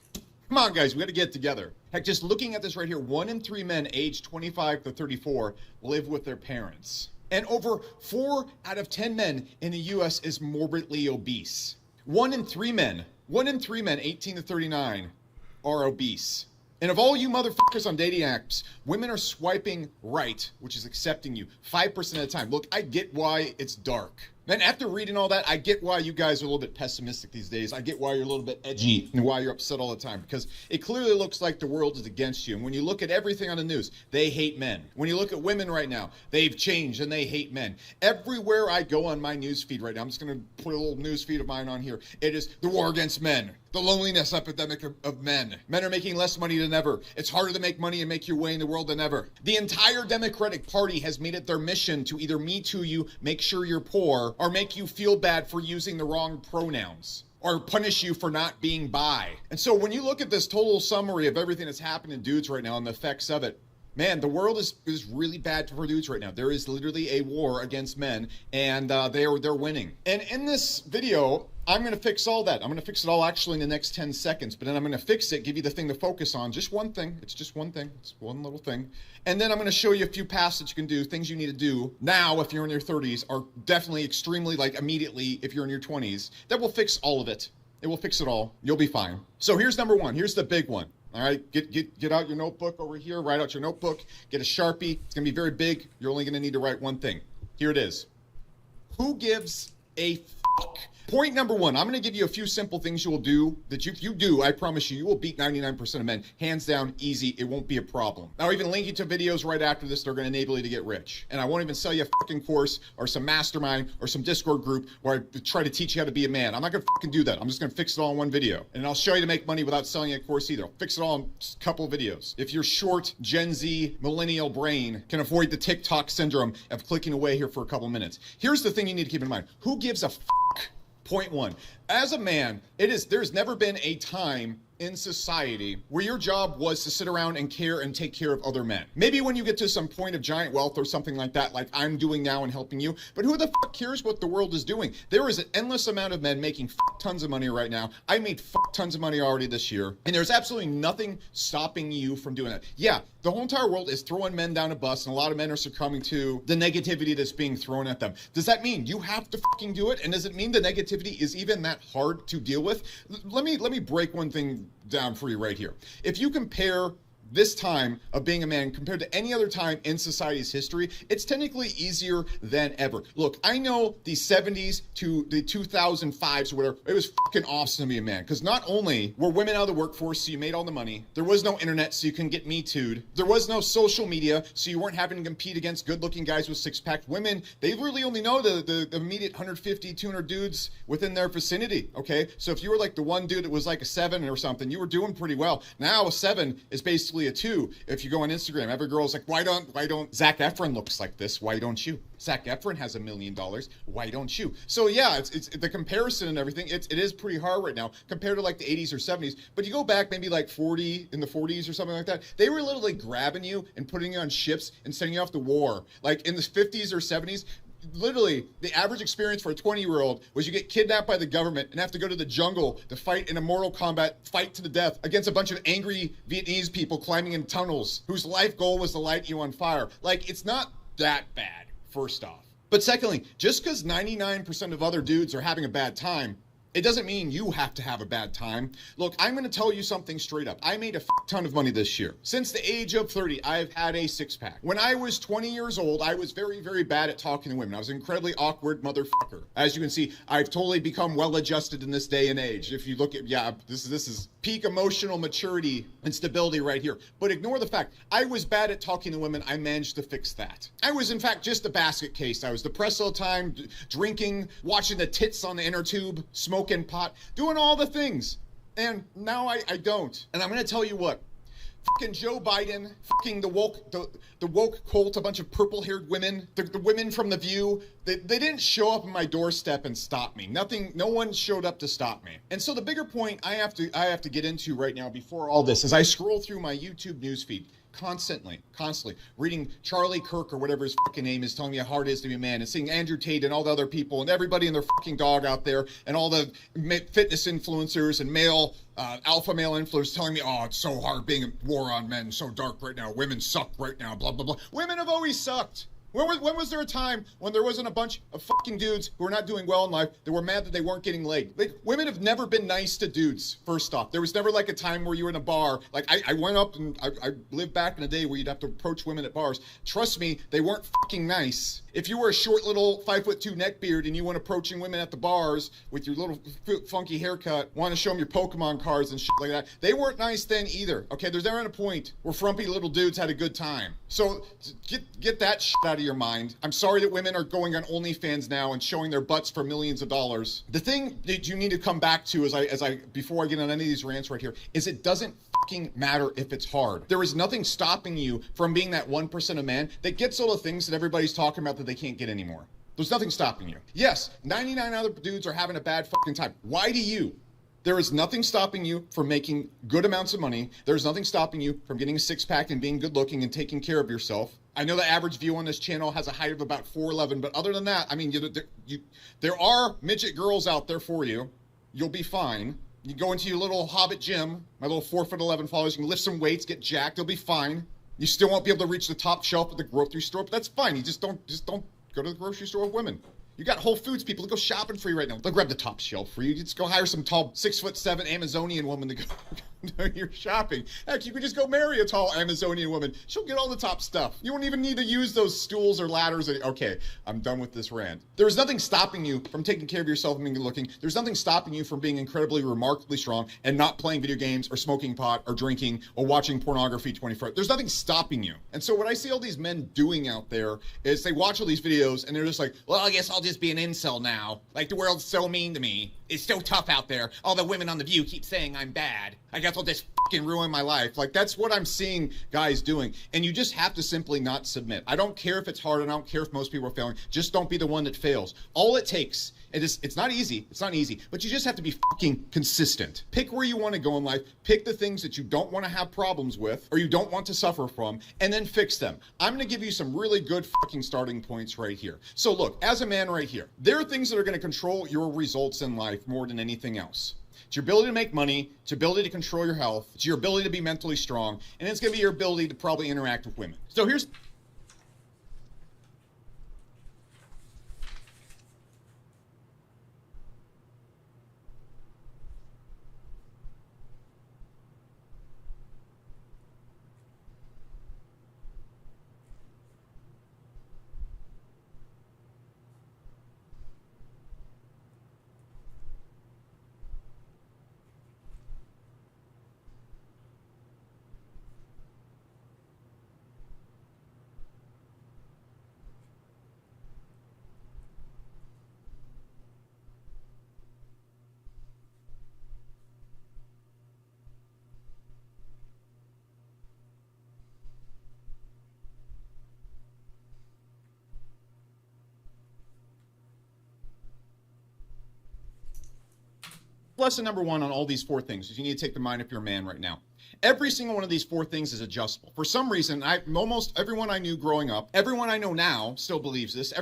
come on, guys, we got to get together. Heck, just looking at this right here, 1 in 3 men aged 25 to 34 live with their parents. And over 4 out of 10 men in the U.S. is morbidly obese. 1 in 3 men 18 to 39 are obese. And of all you motherfuckers on dating apps, women are swiping right, which is accepting you 5% of the time. Look, I get why it's dark. Man, after reading all that, I get why you guys are a little bit pessimistic these days. I get why you're a little bit edgy and why you're upset all the time, because it clearly looks like the world is against you. And when you look at everything on the news, they hate men. When you look at women right now, they've changed and they hate men. Everywhere I go on my news feed right now, I'm just going to put a little news feed of mine on here. It is the war against men. The loneliness epidemic of men. Men are making less money than ever. It's harder to make money and make your way in the world than ever. The entire Democratic Party has made it their mission to either Me Too you, make sure you're poor, or make you feel bad for using the wrong pronouns, or punish you for not being bi. And so when you look at this total summary of everything that's happening to dudes right now and the effects of it, man, the world is really bad for dudes right now. There is literally a war against men, and they're winning. And in this video, I'm going to fix all that. I'm going to fix it all actually in the next 10 seconds, but then I'm going to fix it, give you the thing to focus on. Just one thing. It's just one thing. It's one little thing. And then I'm going to show you a few paths that you can do, things you need to do now if you're in your 30s, or definitely extremely, like immediately if you're in your 20s. That will fix all of it. It will fix it all. You'll be fine. So here's number one. Here's the big one. All right, get out your notebook over here. Write out your notebook. Get a Sharpie. It's going to be very big. You're only going to need to write one thing. Here it is. Who gives a fuck? Point number one, I'm going to give you a few simple things you will do that if you do, I promise you will beat 99% of men. Hands down, easy. It won't be a problem. I'll even link you to videos right after this that are going to enable you to get rich. And I won't even sell you a fucking course or some mastermind or some Discord group where I try to teach you how to be a man. I'm not going to fucking do that. I'm just going to fix it all in one video. And I'll show you to make money without selling you a course either. I'll fix it all in just a couple of videos. If your short Gen Z millennial brain can avoid the TikTok syndrome of clicking away here for a couple minutes. Here's the thing you need to keep in mind. Who gives a fuck? Point one, as a man, there's never been a time in society where your job was to sit around and care and take care of other men. Maybe when you get to some point of giant wealth or something like that, like I'm doing now and helping you, but who the fuck cares what the world is doing? There is an endless amount of men making tons of money right now. I made tons of money already this year, and there's absolutely nothing stopping you from doing that. Yeah, the whole entire world is throwing men down a bus, and a lot of men are succumbing to the negativity that's being thrown at them. Does that mean you have to fucking do it? And does it mean the negativity is even that hard to deal with? Let me break one thing down for you right here. If you compare this time of being a man compared to any other time in society's history, it's technically easier than ever. Look, I know the 70s to the 2005s or whatever, it was fucking awesome to be a man, because not only were women out of the workforce so you made all the money, there was no internet so you couldn't get Me Too'd, there was no social media so you weren't having to compete against good-looking guys with six-pack. Women, they really only know the immediate 150, 200 dudes within their vicinity, okay? So if you were like the one dude that was like a 7 or something, you were doing pretty well. Now a 7 is basically a 2. If you go on Instagram, every girl's like, why don't Zac Efron looks like this? Why don't you? Zac Efron has $1 million. Why don't you? So yeah, it's the comparison and everything. It is pretty hard right now compared to like the 80s or 70s. But you go back maybe like 40 in the 40s or something like that. They were literally grabbing you and putting you on ships and sending you off to war. Like in the 50s or 70s. Literally, the average experience for a 20-year-old was you get kidnapped by the government and have to go to the jungle to fight in a Mortal Kombat fight to the death against a bunch of angry Vietnamese people climbing in tunnels whose life goal was to light you on fire. Like, it's not that bad, first off. But secondly, just because 99% of other dudes are having a bad time, it doesn't mean you have to have a bad time. Look, I'm going to tell you something straight up. I made a ton of money this year. Since the age of 30, I've had a six-pack. When I was 20 years old, I was very, very bad at talking to women. I was an incredibly awkward motherfucker. As you can see, I've totally become well-adjusted in this day and age. If you look at, yeah, this is peak emotional maturity and stability right here. But ignore the fact, I was bad at talking to women. I managed to fix that. I was, in fact, just a basket case. I was depressed all the time, drinking, watching the tits on the inner tube, smoking pot, doing all the things. And now I don't. And I'm going to tell you what. Fucking Joe Biden, fucking the woke cult, a bunch of purple-haired women, the women from The View, they didn't show up on my doorstep and stop me. No one showed up to stop me. And so the bigger point I have to get into right now before all this is I scroll through my YouTube newsfeed constantly reading Charlie Kirk or whatever his fucking name is telling me how hard it is to be a man, and seeing Andrew Tate and all the other people and everybody and their fucking dog out there and all the fitness influencers and alpha male influencers telling me, oh, it's so hard being a war on men, so dark right now, women suck right now, blah, blah, blah. Women have always sucked. When was there a time when there wasn't a bunch of fucking dudes who were not doing well in life that were mad that they weren't getting laid? Like, women have never been nice to dudes, first off. There was never like a time where you were in a bar. Like, I went up and I lived back in a day where you'd have to approach women at bars. Trust me, they weren't fucking nice. If you were a short little 5'2" neck beard and you went approaching women at the bars with your little funky haircut, want to show them your Pokemon cards and shit like that, they weren't nice then either. Okay, there's never a point where frumpy little dudes had a good time. So get that shit out of your mind. I'm sorry that women are going on OnlyFans now and showing their butts for millions of dollars. The thing that you need to come back to before I get on any of these rants right here is it doesn't fucking matter if it's hard. There is nothing stopping you from being that 1% of man that gets all the things that everybody's talking about that they can't get anymore. There's nothing stopping you. Yes, 99 other dudes are having a bad fucking time. Why do you? There is nothing stopping you from making good amounts of money. There's nothing stopping you from getting a six-pack and being good looking and taking care of yourself. I know the average view on this channel has a height of about 4'11", but other than that, I mean, there are midget girls out there for you. You'll be fine. You go into your little Hobbit gym, my little 4'11" followers, you can lift some weights, get jacked, you'll be fine. You still won't be able to reach the top shelf at the grocery store, but that's fine. You just don't go to the grocery store with women. You got Whole Foods people to go shopping for you right now. They'll grab the top shelf for you. You just go hire some tall 6'7" Amazonian woman to go do your shopping. Heck, you could just go marry a tall Amazonian woman. She'll get all the top stuff. You won't even need to use those stools or ladders. Okay, I'm done with this rant. There's nothing stopping you from taking care of yourself and being good looking. There's nothing stopping you from being incredibly, remarkably strong and not playing video games or smoking pot or drinking or watching pornography 24 hours. There's nothing stopping you. And so what I see all these men doing out there is they watch all these videos and they're just like, well, I guess I'll just be an incel now. Like, the world's so mean to me. It's so tough out there. All the women on The View keep saying I'm bad. I guess I'll just fucking ruin my life. Like, that's what I'm seeing guys doing. And you just have to simply not submit. I don't care if it's hard and I don't care if most people are failing. Just don't be the one that fails. All it takes, it's not easy. It's not easy. But you just have to be fucking consistent. Pick where you want to go in life. Pick the things that you don't want to have problems with or you don't want to suffer from, and then fix them. I'm going to give you some really good fucking starting points right here. So look, as a man right here, there are things that are going to control your results in life more than anything else. It's your ability to make money, it's your ability to control your health, it's your ability to be mentally strong, and it's going to be your ability to probably interact with women. So here's... Lesson number one on all these four things is you need to take the mind if you're a man right now. Every single one of these four things is adjustable. For some reason, almost everyone I knew growing up, everyone I know now still believes this.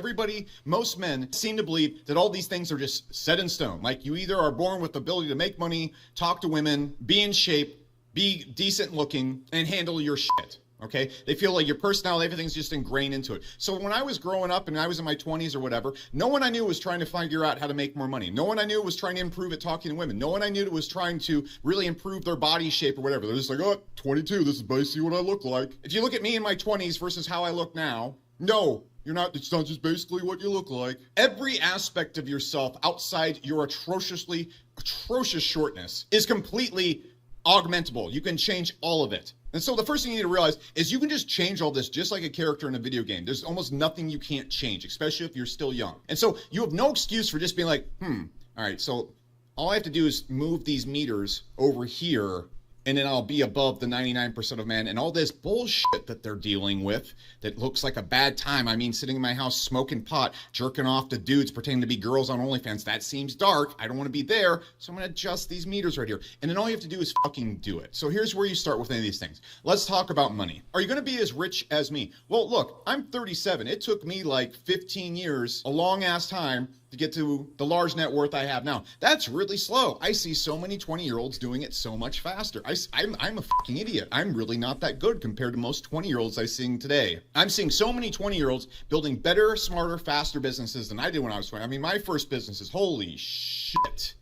Most men seem to believe that all these things are just set in stone. Like, you either are born with the ability to make money, talk to women, be in shape, be decent looking, and handle your shit. Okay? They feel like your personality, everything's just ingrained into it. So when I was growing up and I was in my 20s or whatever, no one I knew was trying to figure out how to make more money. No one I knew was trying to improve at talking to women. No one I knew was trying to really improve their body shape or whatever. They're just like, oh, 22, this is basically what I look like. If you look at me in my 20s versus how I look now, no, it's not just basically what you look like. Every aspect of yourself outside your atrocious shortness is completely augmentable. You can change all of it. And so the first thing you need to realize is you can just change all this just like a character in a video game. There's almost nothing you can't change, especially if you're still young. And so you have no excuse for just being like, all right, so all I have to do is move these meters over here and then I'll be above the 99% of men, and all this bullshit that they're dealing with that looks like a bad time. I mean, sitting in my house smoking pot, jerking off to dudes pretending to be girls on OnlyFans. That seems dark. I don't want to be there, so I'm going to adjust these meters right here. And then all you have to do is fucking do it. So here's where you start with any of these things. Let's talk about money. Are you going to be as rich as me? Well, look, I'm 37. It took me like 15 years, a long ass time, to get to the large net worth I have now. That's really slow. I see so many 20-year-olds doing it so much faster. I'm a fucking idiot. I'm really not that good compared to most 20-year-olds I'm seeing today. I'm seeing so many 20-year-olds building better, smarter, faster businesses than I did when I was 20. I mean, my first businesses, holy shit.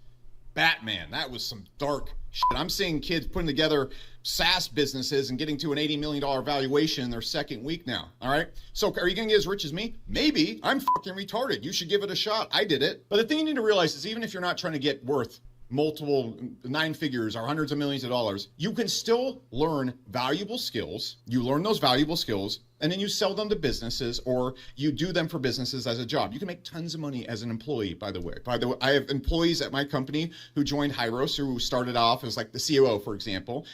Batman. That was some dark shit. I'm seeing kids putting together SaaS businesses and getting to an $80 million valuation in their second week now, all right? So are you going to get as rich as me? Maybe. I'm fucking retarded. You should give it a shot. I did it. But the thing you need to realize is even if you're not trying to get worth multiple 9 figures or hundreds of millions of dollars, you can still learn valuable skills. You learn those valuable skills, and then you sell them to businesses or you do them for businesses as a job. You can make tons of money as an employee, by the way. I have employees at my company who joined Hyros who started off as like the COO, for example.